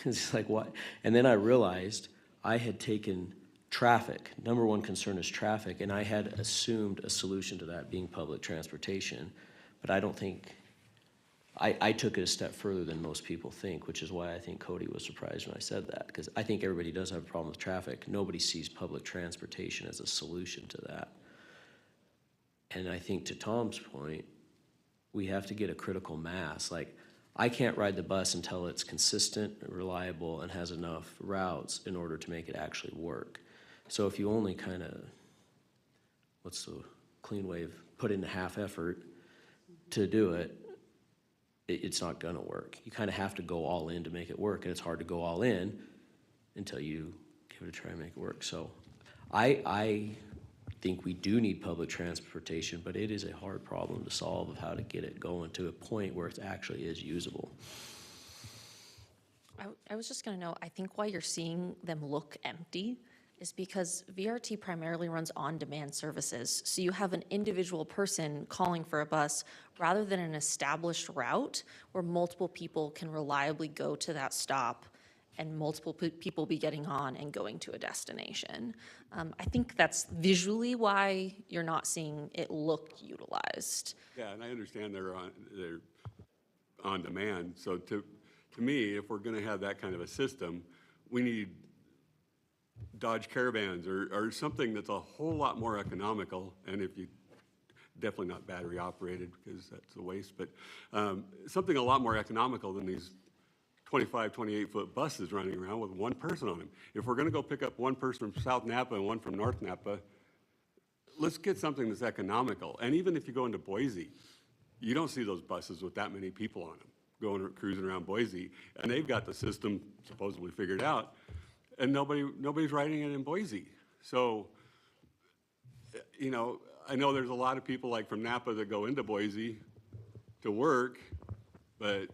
It's like, what? And then I realized I had taken traffic. Number one concern is traffic. And I had assumed a solution to that being public transportation. But I don't think, I took it a step further than most people think, which is why I think Cody was surprised when I said that. Because I think everybody does have a problem with traffic. Nobody sees public transportation as a solution to that. And I think to Tom's point, we have to get a critical mass. Like, I can't ride the bus until it's consistent, reliable, and has enough routes in order to make it actually work. So if you only kind of, what's the clean way of put in half effort, to do it, it's not gonna work. You kind of have to go all in to make it work, and it's hard to go all in until you give it a try and make it work. So I think we do need public transportation, but it is a hard problem to solve of how to get it going to a point where it actually is usable. I was just going to know, I think why you're seeing them look empty is because VRT primarily runs on-demand services. So you have an individual person calling for a bus rather than an established route where multiple people can reliably go to that stop and multiple people be getting on and going to a destination. I think that's visually why you're not seeing it look utilized. Yeah, and I understand they're on demand. So to me, if we're going to have that kind of a system, we need Dodge Caravans or something that's a whole lot more economical. And if you, definitely not battery operated because that's a waste, but something a lot more economical than these 25, 28-foot buses running around with one person on them. If we're going to go pick up one person from South Napa and one from North Napa, let's get something that's economical. And even if you go into Boise, you don't see those buses with that many people on them cruising around Boise. And they've got the system supposedly figured out, and nobody's riding it in Boise. So, you know, I know there's a lot of people like from Napa that go into Boise to work, but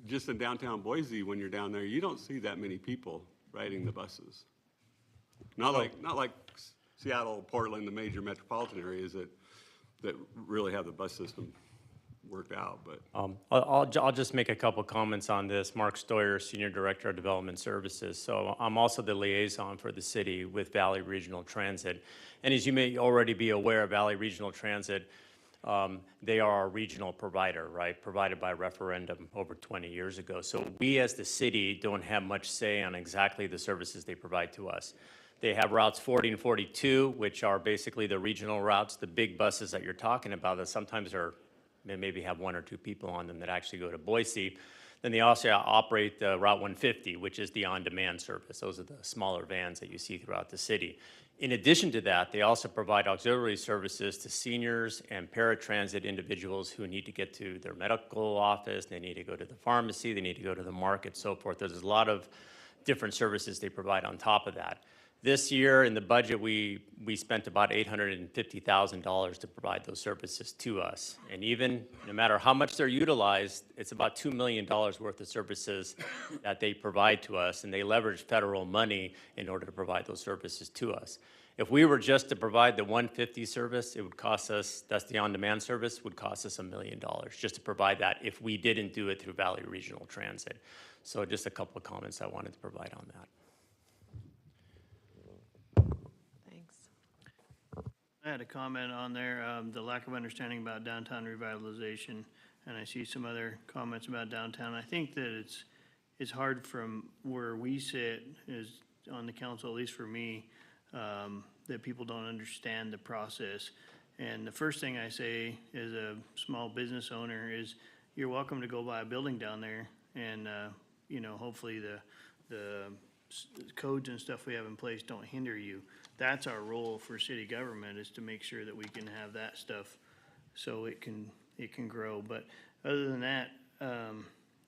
just in downtown Boise, when you're down there, you don't see that many people riding the buses. Not like Seattle, Portland, the major metropolitan areas that really have the bus system worked out, but. I'll just make a couple comments on this. Mark Stoyer, Senior Director of Development Services. So I'm also the liaison for the city with Valley Regional Transit. And as you may already be aware, Valley Regional Transit, they are a regional provider, right? Provided by referendum over 20 years ago. So we as the city don't have much say on exactly the services they provide to us. They have routes 40 and 42, which are basically the regional routes, the big buses that you're talking about that sometimes they maybe have one or two people on them that actually go to Boise. Then they also operate the Route 150, which is the on-demand service. Those are the smaller vans that you see throughout the city. In addition to that, they also provide auxiliary services to seniors and paratransit individuals who need to get to their medical office, they need to go to the pharmacy, they need to go to the market, so forth. There's a lot of different services they provide on top of that. This year in the budget, we spent about $850,000 to provide those services to us. And even no matter how much they're utilized, it's about $2 million worth of services that they provide to us, and they leverage federal money in order to provide those services to us. If we were just to provide the 150 service, it would cost us, that's the on-demand service, would cost us $1 million just to provide that if we didn't do it through Valley Regional Transit. So just a couple of comments I wanted to provide on that. I had a comment on there, the lack of understanding about downtown revitalization, and I see some other comments about downtown. I think that it's hard from where we sit is on the council, at least for me, that people don't understand the process. And the first thing I say as a small business owner is you're welcome to go buy a building down there, and you know, hopefully the codes and stuff we have in place don't hinder you. That's our role for city government, is to make sure that we can have that stuff so it can grow. But other than that,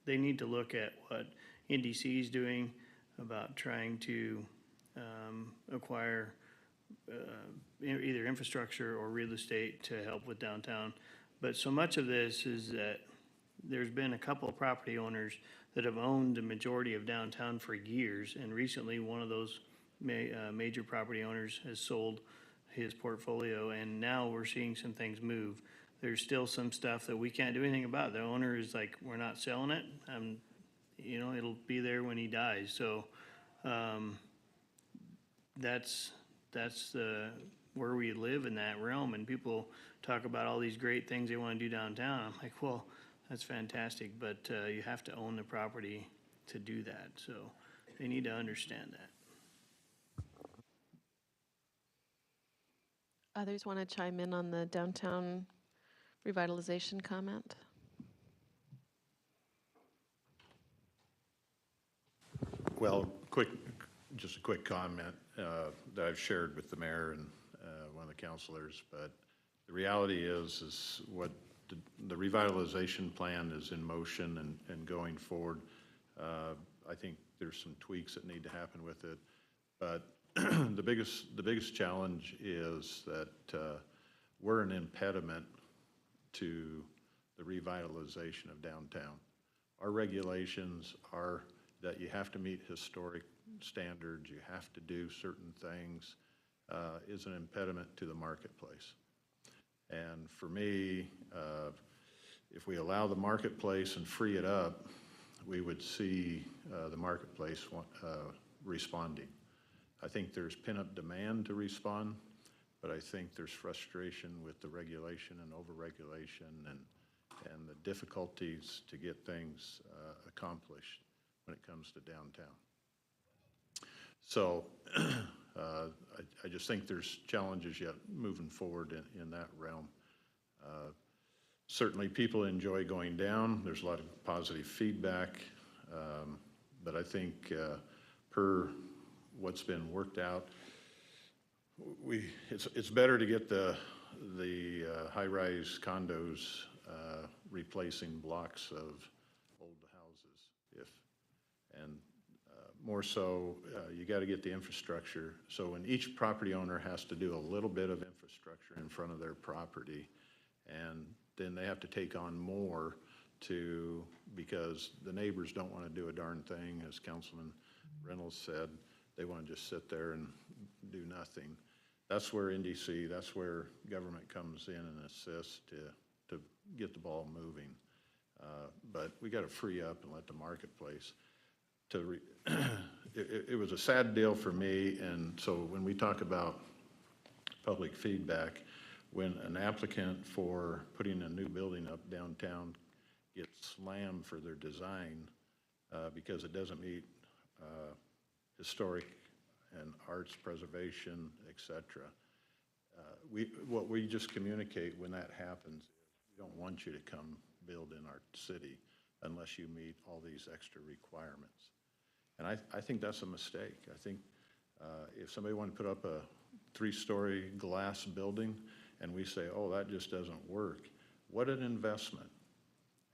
they need to look at what NDC is doing about trying to acquire either infrastructure or real estate to help with downtown. But so much of this is that there's been a couple of property owners that have owned the majority of downtown for years, and recently one of those major property owners has sold his portfolio, and now we're seeing some things move. There's still some stuff that we can't do anything about. The owner is like, we're not selling it. You know, it'll be there when he dies. So that's where we live in that realm. And people talk about all these great things they want to do downtown. I'm like, well, that's fantastic, but you have to own the property to do that. So they need to understand that. Others want to chime in on the downtown revitalization comment? Well, just a quick comment that I've shared with the mayor and one of the councilors, but the reality is what the revitalization plan is in motion and going forward. I think there's some tweaks that need to happen with it. But the biggest challenge is that we're an impediment to the revitalization of downtown. Our regulations are that you have to meet historic standards, you have to do certain things, is an impediment to the marketplace. And for me, if we allow the marketplace and free it up, we would see the marketplace responding. I think there's pent-up demand to respond, but I think there's frustration with the regulation and over-regulation and the difficulties to get things accomplished when it comes to downtown. So I just think there's challenges yet moving forward in that realm. Certainly people enjoy going down. There's a lot of positive feedback, but I think per what's been worked out, it's better to get the high-rise condos replacing blocks of old houses, and more so, you got to get the infrastructure. So when each property owner has to do a little bit of infrastructure in front of their property, and then they have to take on more because the neighbors don't want to do a darn thing, as Councilman Reynolds said. They want to just sit there and do nothing. That's where NDC, that's where government comes in and assists to get the ball moving. But we got to free up and let the marketplace it was a sad deal for me, and so when we talk about public feedback, when an applicant for putting a new building up downtown gets slammed for their design because it doesn't meet historic and arts preservation, et cetera. What we just communicate when that happens is we don't want you to come build in our city unless you meet all these extra requirements. And I think that's a mistake. I think if somebody wanted to put up a 3-story glass building and we say, oh, that just doesn't work, what an investment.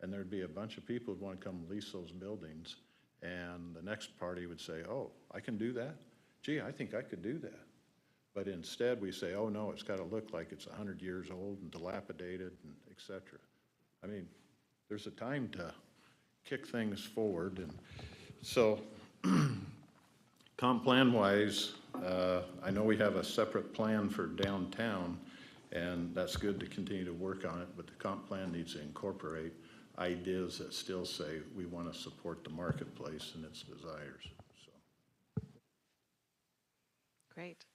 And there'd be a bunch of people who'd want to come lease those buildings, and the next party would say, oh, I can do that? Gee, I think I could do that. But instead we say, oh no, it's got to look like it's 100 years old and dilapidated and et cetera. I mean, there's a time to kick things forward. And so comp plan wise, I know we have a separate plan for downtown, and that's good to continue to work on it, but the comp plan needs to incorporate ideas that still say we want to support the marketplace and its desires. So. Great.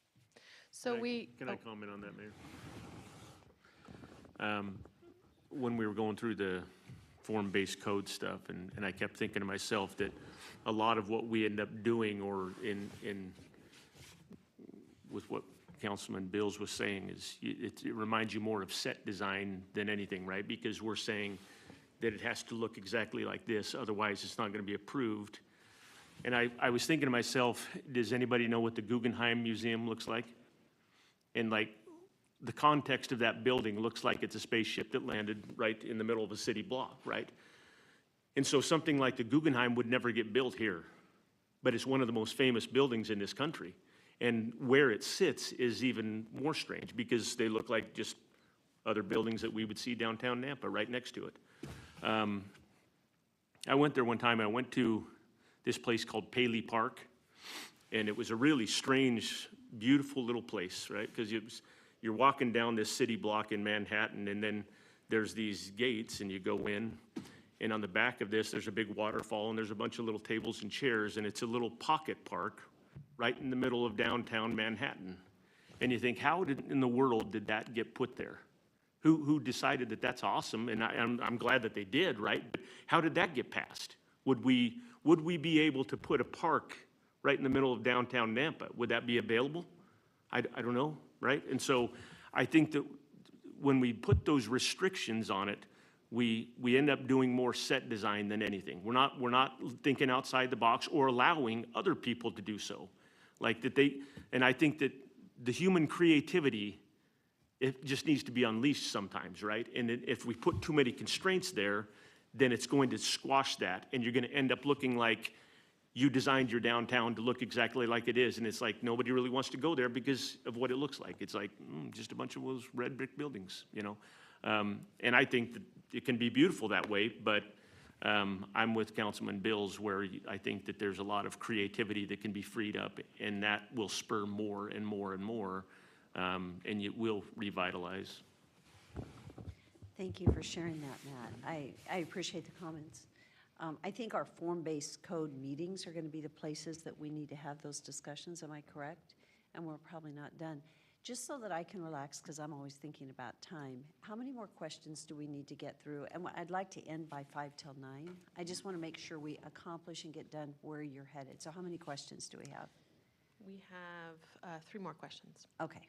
So Can I comment on that, Mayor? When we were going through the form-based code stuff, and I kept thinking to myself that a lot of what we end up doing, or with what Councilman Bills was saying, is it reminds you more of set design than anything, right? Because we're saying that it has to look exactly like this, otherwise it's not going to be approved. And I was thinking to myself, does anybody know what the Guggenheim Museum looks like? And like, the context of that building looks like it's a spaceship that landed right in the middle of a city block, right? And so something like the Guggenheim would never get built here, but it's one of the most famous buildings in this country. And where it sits is even more strange, because they look like just other buildings that we would see downtown Nampa right next to it. I went there one time. I went to this place called Paley Park, and it was a really strange, beautiful little place, right? Because you're walking down this city block in Manhattan, and then there's these gates, and you go in, and on the back of this, there's a big waterfall, and there's a bunch of little tables and chairs, and it's a little pocket park right in the middle of downtown Manhattan. And you think, how in the world did that get put there? Who decided that that's awesome? And I'm glad that they did, right? But how did that get passed? Would we be able to put a park right in the middle of downtown Nampa? Would that be available? I don't know, right? And so I think that when we put those restrictions on it, we end up doing more set design than anything. We're not thinking outside the box or allowing other people to do so. Like that and I think that the human creativity it just needs to be unleashed sometimes, right? And if we put too many constraints there, then it's going to squash that, and you're going to end up looking like you designed your downtown to look exactly like it is, and it's like nobody really wants to go there because of what it looks like. It's like just a bunch of those red brick buildings, you know? And I think that it can be beautiful that way, but I'm with Councilman Bills where I think that there's a lot of creativity that can be freed up, and that will spur more and more and more, and it will revitalize. Thank you for sharing that, Matt. I appreciate the comments. I think our form-based code meetings are going to be the places that we need to have those discussions, am I correct? And we're probably not done. Just so that I can relax, because I'm always thinking about time, how many more questions do we need to get through? And I'd like to end by 5 till 9. I just want to make sure we accomplish and get done where you're headed. So how many questions do we have? We have 3 more questions. Okay,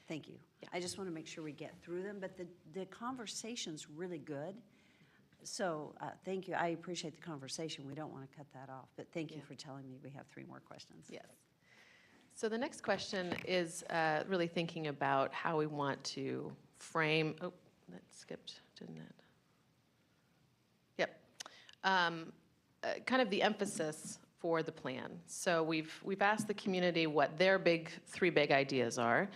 thank you. I just want to make sure we get through them, but the conversation's really good. So thank you. I appreciate the conversation. We don't want to cut that off, but thank you for telling me we have 3 more questions. Yes. So the next question is really thinking about how we want to frame, oh, that skipped, didn't it? Yep. Kind of the emphasis for the plan. So we've asked the community what their 3 big ideas are.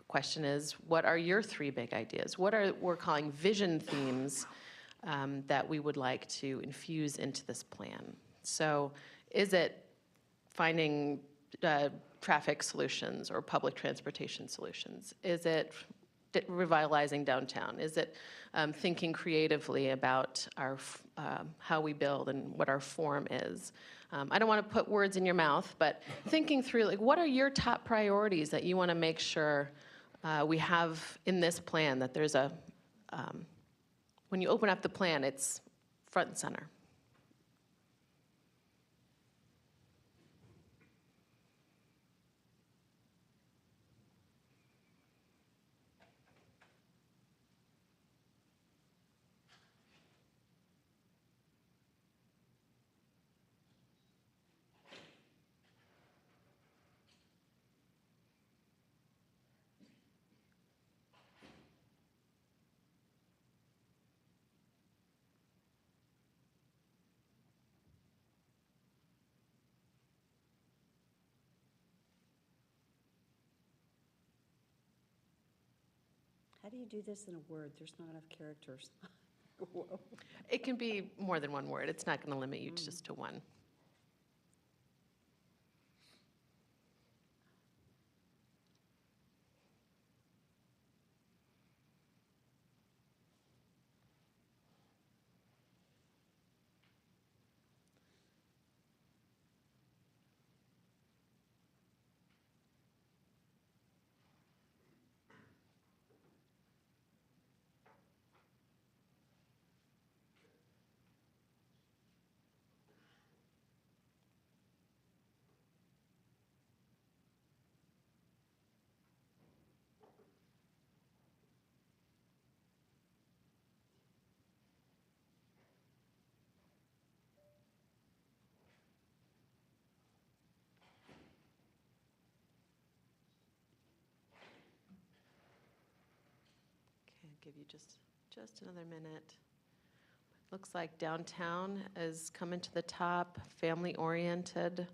Question is, what are your 3 big ideas? What are we're calling vision themes that we would like to infuse into this plan? So is it finding traffic solutions or public transportation solutions? Is it revitalizing downtown? Is it thinking creatively about our how we build and what our form is? I don't want to put words in your mouth, but thinking through, like, what are your top priorities that you want to make sure we have in this plan, that there's a, when you open up the plan, it's front and center. How do you do this in a word? There's not enough characters. Whoa. It can be more than 1 word. It's not going to limit you just to 1. Give you just another minute. Looks like downtown is coming to the top, family-oriented,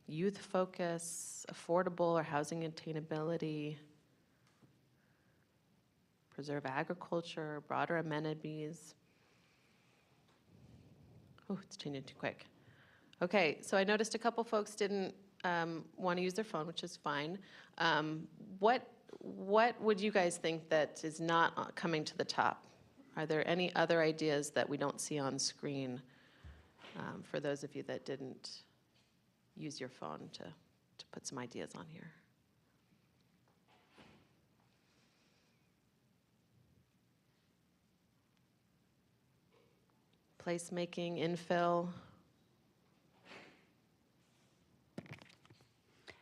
youth focus, affordable or housing attainability, preserve agriculture, broader amenities. Oh, it's changing too quick. Okay, so I noticed a couple folks didn't want to use their phone, which is fine. What would you guys think that is not coming to the top? Are there any other ideas that we don't see on screen for those of you that didn't use your phone to put some ideas on here? Placemaking, infill.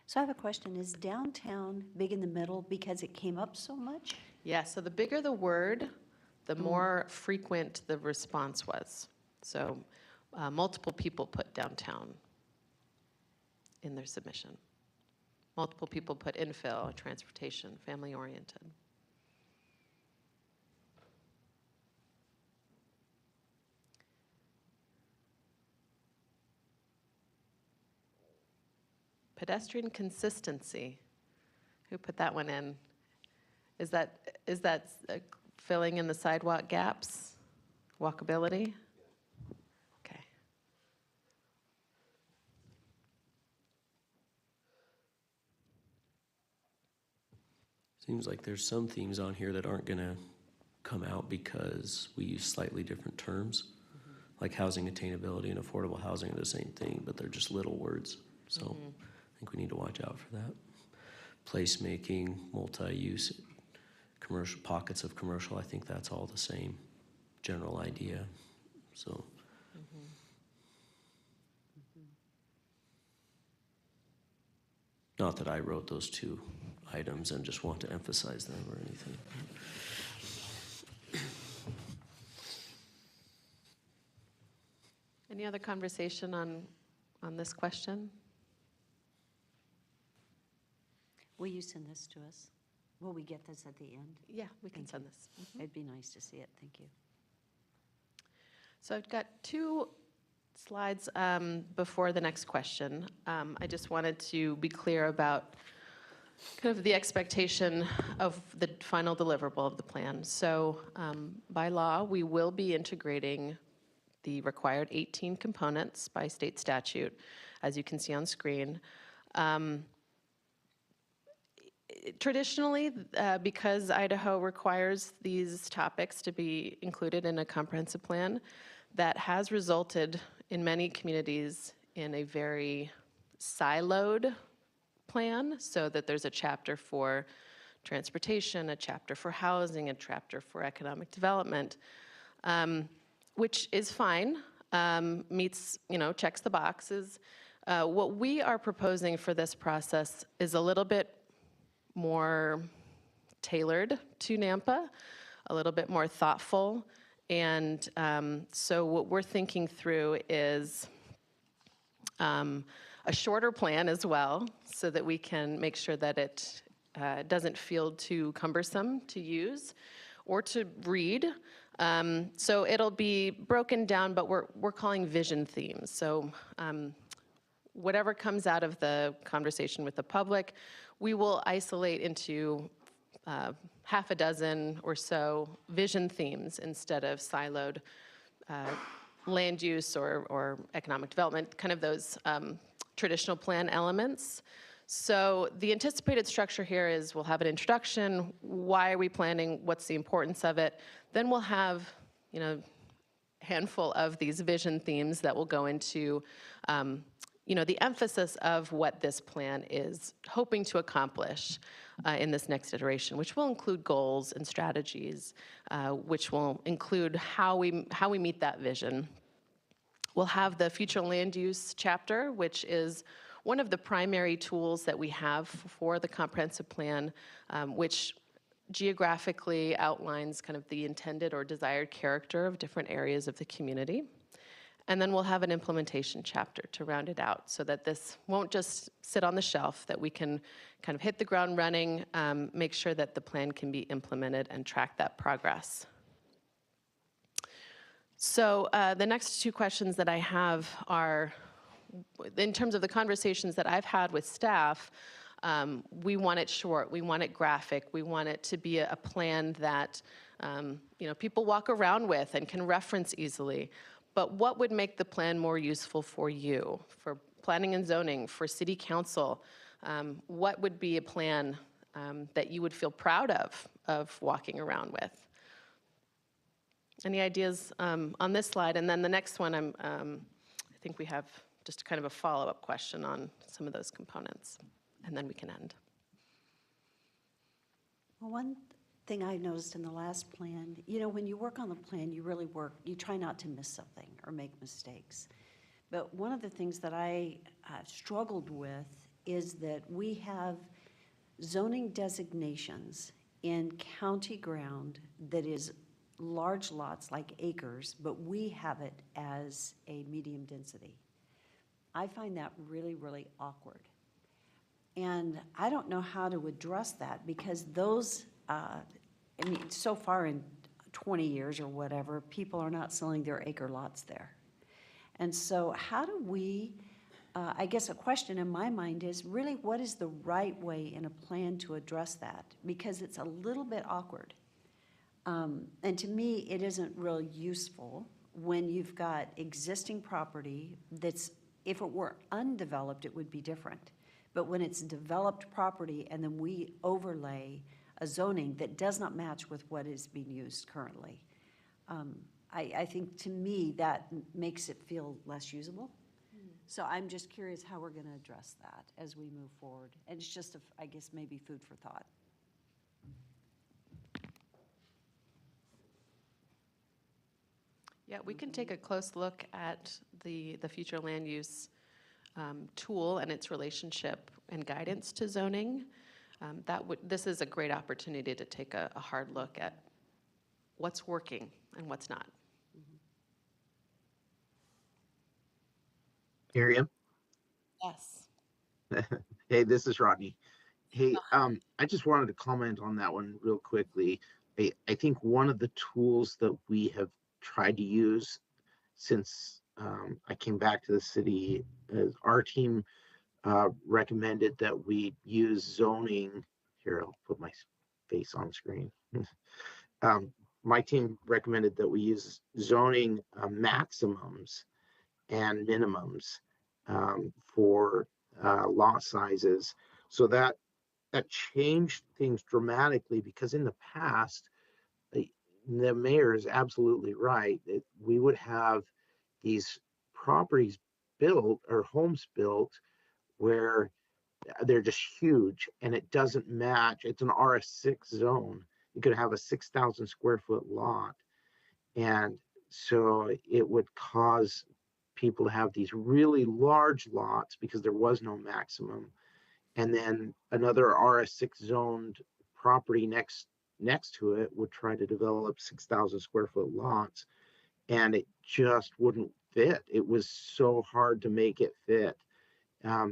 So I have a question. Is downtown big in the middle because it came up so much? Yeah, so the bigger the word, the more frequent the response was. So multiple people put downtown in their submission. Multiple people put infill, transportation, family-oriented. Pedestrian consistency. Who put that one in? Is that filling in the sidewalk gaps? Walkability? Okay. Seems like there's some themes on here that aren't gonna come out because we use slightly different terms. Like housing attainability and affordable housing are the same thing, but they're just little words. So I think we need to watch out for that. Placemaking, multi-use, commercial pockets of commercial, I think that's all the same general idea. So not that I wrote those two items and just want to emphasize them or anything. Any other conversation on this question? Will you send this to us? Will we get this at the end? Yeah, we can Thank send you. this. It'd be nice to see it, thank you. So I've got two slides before the next question. I just wanted to be clear about kind of the expectation of the final deliverable of the plan. So by law, we will be integrating the required 18 components by state statute, as you can see on screen. Traditionally, because Idaho requires these topics to be included in a comprehensive plan, that has resulted in many communities in a very siloed plan, so that there's a chapter for transportation, a chapter for housing, a chapter for economic development, which is fine, meets, checks the boxes. What we are proposing for this process is a little bit more tailored to Nampa, a little bit more thoughtful. And so what we're thinking through is a shorter plan as well, so that we can make sure that it doesn't feel too cumbersome to use or to read. So it'll be broken down, but we're calling vision themes. So whatever comes out of the conversation with the public, we will isolate into half a dozen or so vision themes instead of siloed land use or economic development, kind of those traditional plan elements. So the anticipated structure here is we'll have an introduction, why are we planning, what's the importance of it, then we'll have, handful of these vision themes that will go into the emphasis of what this plan is hoping to accomplish in this next iteration, which will include goals and strategies, which will include how we meet that vision. We'll have the future land use chapter, which is one of the primary tools that we have for the comprehensive plan, which geographically outlines kind of the intended or desired character of different areas of the community. And then we'll have an implementation chapter to round it out so that this won't just sit on the shelf, that we can kind of hit the ground running, make sure that the plan can be implemented and track that progress. So the next two questions that I have are, in terms of the conversations that I've had with staff, we want it short, we want it graphic, we want it to be a plan that people walk around with and can reference easily. But what would make the plan more useful for you, for planning and zoning, for city council? What would be a plan that you would feel proud of walking around with? Any ideas on this slide? And then the next one, I think we have just kind of a follow-up question on some of those components, and then we can end. Well, one thing I noticed in the last plan, when you work on the plan, you try not to miss something or make mistakes. But one of the things that I struggled with is that we have zoning designations in county ground that is large lots like acres, but we have it as a medium density. I find that really, really awkward. And I don't know how to address that, because those, I mean, so far in 20 years or whatever, people are not selling their acre lots there. And so how do we, I guess a question in my mind is really, what is the right way in a plan to address that? Because it's a little bit awkward. And to me, it isn't real useful when you've got existing property that's, if it were undeveloped, it would be different. But when it's developed property and then we overlay a zoning that does not match with what is being used currently, I think, to me, that makes it feel less usable. So I'm just curious how we're going to address that as we move forward. And it's just, I guess, maybe food for thought. Yeah, we can take a close look at the future land use tool and its relationship and guidance to zoning. This is a great opportunity to take a hard look at what's working and what's not. Miriam? Yes. Hey, this is Rodney. Hey, I just wanted to comment on that one real quickly. I think one of the tools that we have tried to use since I came back to the city, our team recommended that we use zoning. Here, I'll put my face on screen. My team recommended that we use zoning maximums and minimums for lot sizes. So that changed things dramatically, because in the past, the mayor is absolutely right. We would have these properties built or homes built where they're just huge and it doesn't match. It's an RS6 zone. You could have a 6,000 square foot lot. And so it would cause people to have these really large lots because there was no maximum. And then another RS6 zoned property next to it would try to develop 6,000 square foot lots, and it just wouldn't fit. It was so hard to make it fit.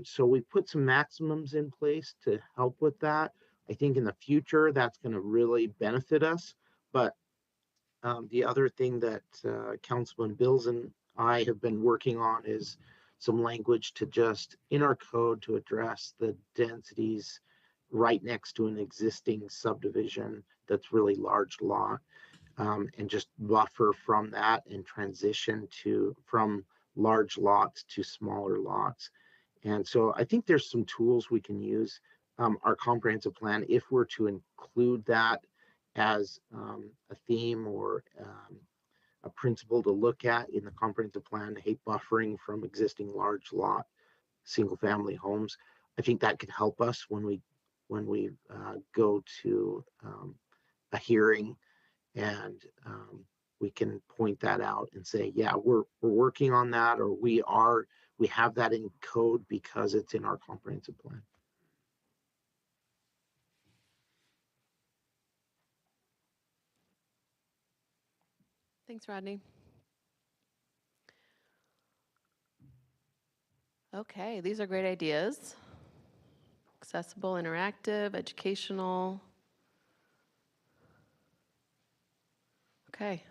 So we put some maximums in place to help with that. I think in the future that's going to really benefit us. But the other thing that Councilman Bills and I have been working on is some language to just in our code to address the densities right next to an existing subdivision that's really large lot, and just buffer from that and transition from large lots to smaller lots. And so I think there's some tools we can use. Our comprehensive plan, if we're to include that as a theme or a principle to look at in the comprehensive plan, hate buffering from existing large lot single family homes. I think that could help us when we go to a hearing, and we can point that out and say, yeah, we're working on that, or we have that in code because it's in our comprehensive plan. Thanks, Rodney. Okay, these are great ideas. Accessible, interactive, educational. Okay.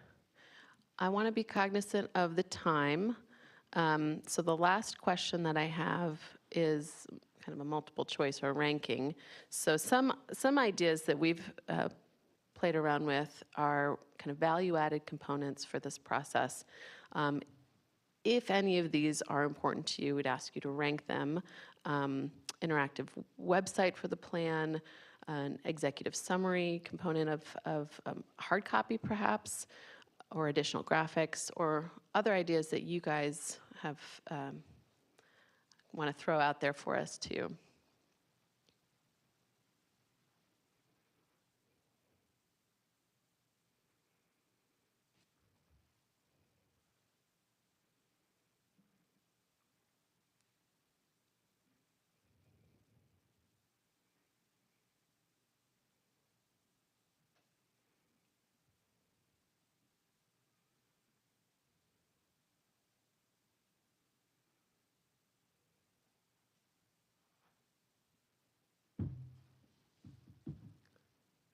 I want to be cognizant of the time. So the last question that I have is kind of a multiple choice or ranking. So some ideas that we've played around with are kind of value-added components for this process. If any of these are important to you, we'd ask you to rank them. Interactive website for the plan, an executive summary component of hard copy perhaps, or additional graphics, or other ideas that you guys have want to throw out there for us too.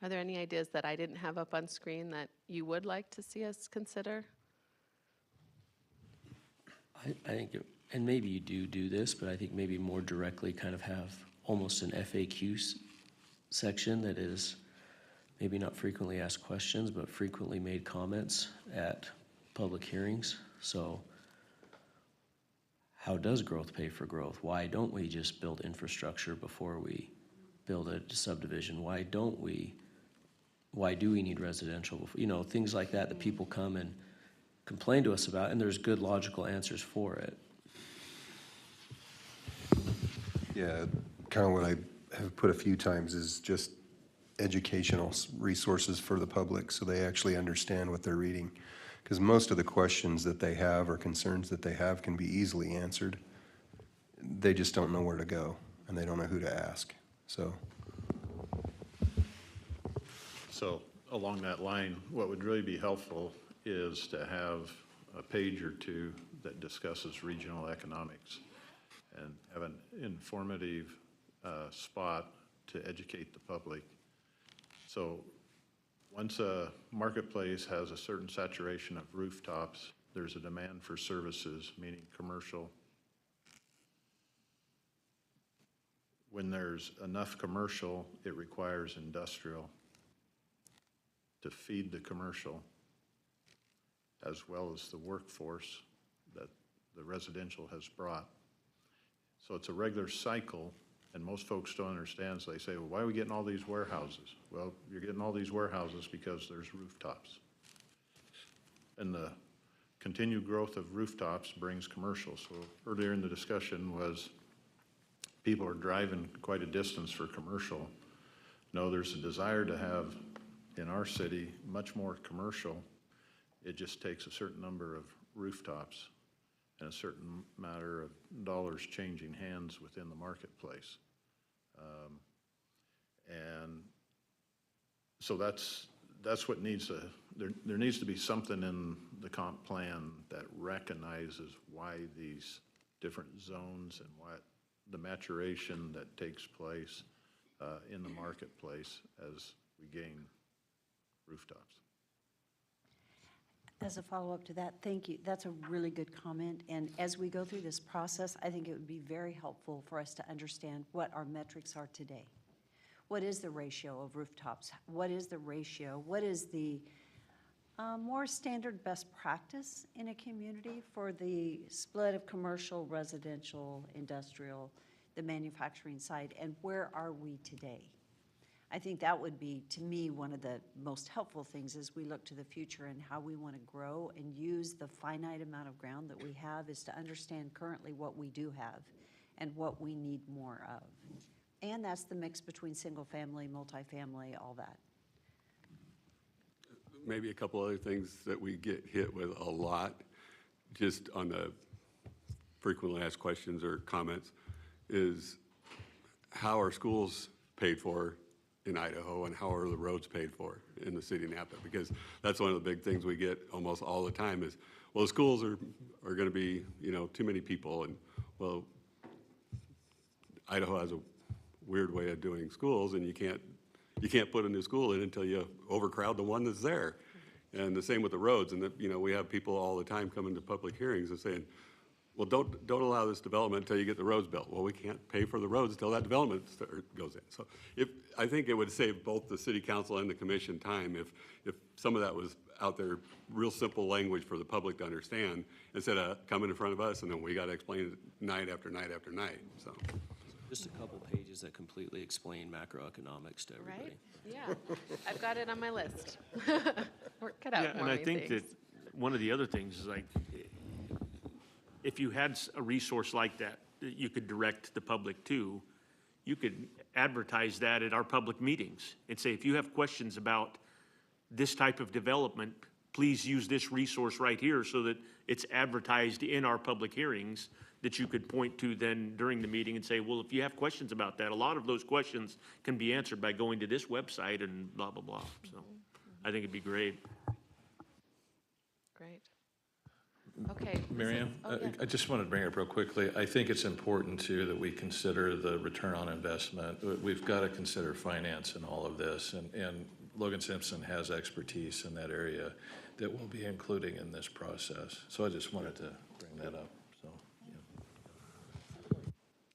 Are there any ideas that I didn't have up on screen that you would like to see us consider? I think, and maybe you do this, but I think maybe more directly kind of have almost an FAQ section that is maybe not frequently asked questions, but frequently made comments at public hearings. So how does growth pay for growth? Why don't we just build infrastructure before we build a subdivision? Why do we need residential? Things like that that people come and complain to us about, and there's good logical answers for it. Yeah, kind of what I have put a few times is just educational resources for the public so they actually understand what they're reading. Because most of the questions that they have or concerns that they have can be easily answered. They just don't know where to go and they don't know who to ask. So along that line, what would really be helpful is to have a page or two that discusses regional economics and have an informative spot to educate the public. So once a marketplace has a certain saturation of rooftops, there's a demand for services, meaning commercial. When there's enough commercial, it requires industrial to feed the commercial, as well as the workforce that the residential has brought. So it's a regular cycle, and most folks don't understand, so they say, well, why are we getting all these warehouses? Well, you're getting all these warehouses because there's rooftops. And the continued growth of rooftops brings commercial. So earlier in the discussion was people are driving quite a distance for commercial. No, there's a desire to have, in our city, much more commercial. It just takes a certain number of rooftops and a certain matter of dollars changing hands within the marketplace. And so that's what needs to, there needs to be something in the comp plan that recognizes why these different zones and what the maturation that takes place in the marketplace as we gain rooftops. As a follow-up to that, thank you. That's a really good comment. And as we go through this process, I think it would be very helpful for us to understand what our metrics are today. What is the ratio of rooftops? What is the ratio? What is the more standard best practice in a community for the split of commercial, residential, industrial, the manufacturing side, and where are we today? I think that would be, to me, one of the most helpful things as we look to the future and how we want to grow and use the finite amount of ground that we have is to understand currently what we do have and what we need more of. And that's the mix between single family, multifamily, all that. Maybe a couple other things that we get hit with a lot, just on the frequently asked questions or comments, is how are schools paid for in Idaho and how are the roads paid for in the city of Nampa? Because that's one of the big things we get almost all the time is, well, the schools are going to be, too many people. And, well, Idaho has a weird way of doing schools, and you can't put a new school in until you overcrowd the one that's there. And the same with the roads. And, we have people all the time coming to public hearings and saying, well, don't allow this development until you get the roads built. Well, we can't pay for the roads until that development goes in. So I think it would save both the city council and the commission time if some of that was out there, real simple language for the public to understand, instead of coming in front of us and then we got to explain it night after night after night. So Just a couple pages that completely explain macroeconomics to everybody. Right? Yeah, I've got it on my list. Work it out Yeah, for and me, I think that thanks. one of the other things is like, if you had a resource like that you could direct the public to, you could advertise that at our public meetings and say, if you have questions about this type of development, please use this resource right here so that it's advertised in our public hearings that you could point to then during the meeting and say, well, if you have questions about that, a lot of those questions can be answered by going to this website and blah, blah, blah. So I think it'd be great. Great. Okay. Miriam, I just wanted to bring it up real quickly. I think it's important too that we consider the return on investment. We've got to consider finance in all of this, and Logan Simpson has expertise in that area that we'll be including in this process. So I just wanted to bring that up, so,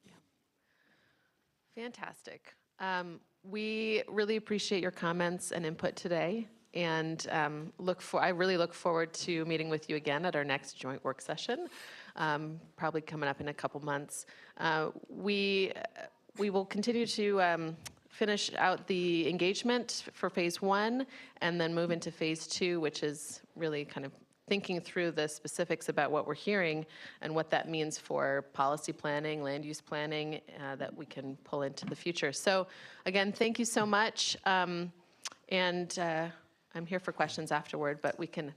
yeah. Fantastic. We really appreciate your comments and input today, and I really look forward to meeting with you again at our next joint work session, probably coming up in a couple months. We will continue to finish out the engagement for phase 1 and then move into phase 2, which is really kind of thinking through the specifics about what we're hearing and what that means for policy planning, land use planning that we can pull into the future. So again, thank you so much. And I'm here for questions afterward, but we can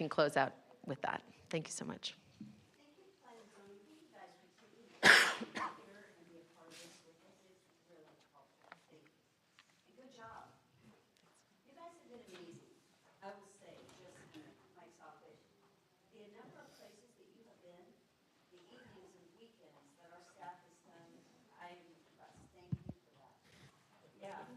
close out with that. Thank you so much. Good job. You guys have been amazing. I will say, just my selfish, the number of places that you have been, the evenings and weekends that our staff has done, I'm impressed. Thank you for that. Yeah.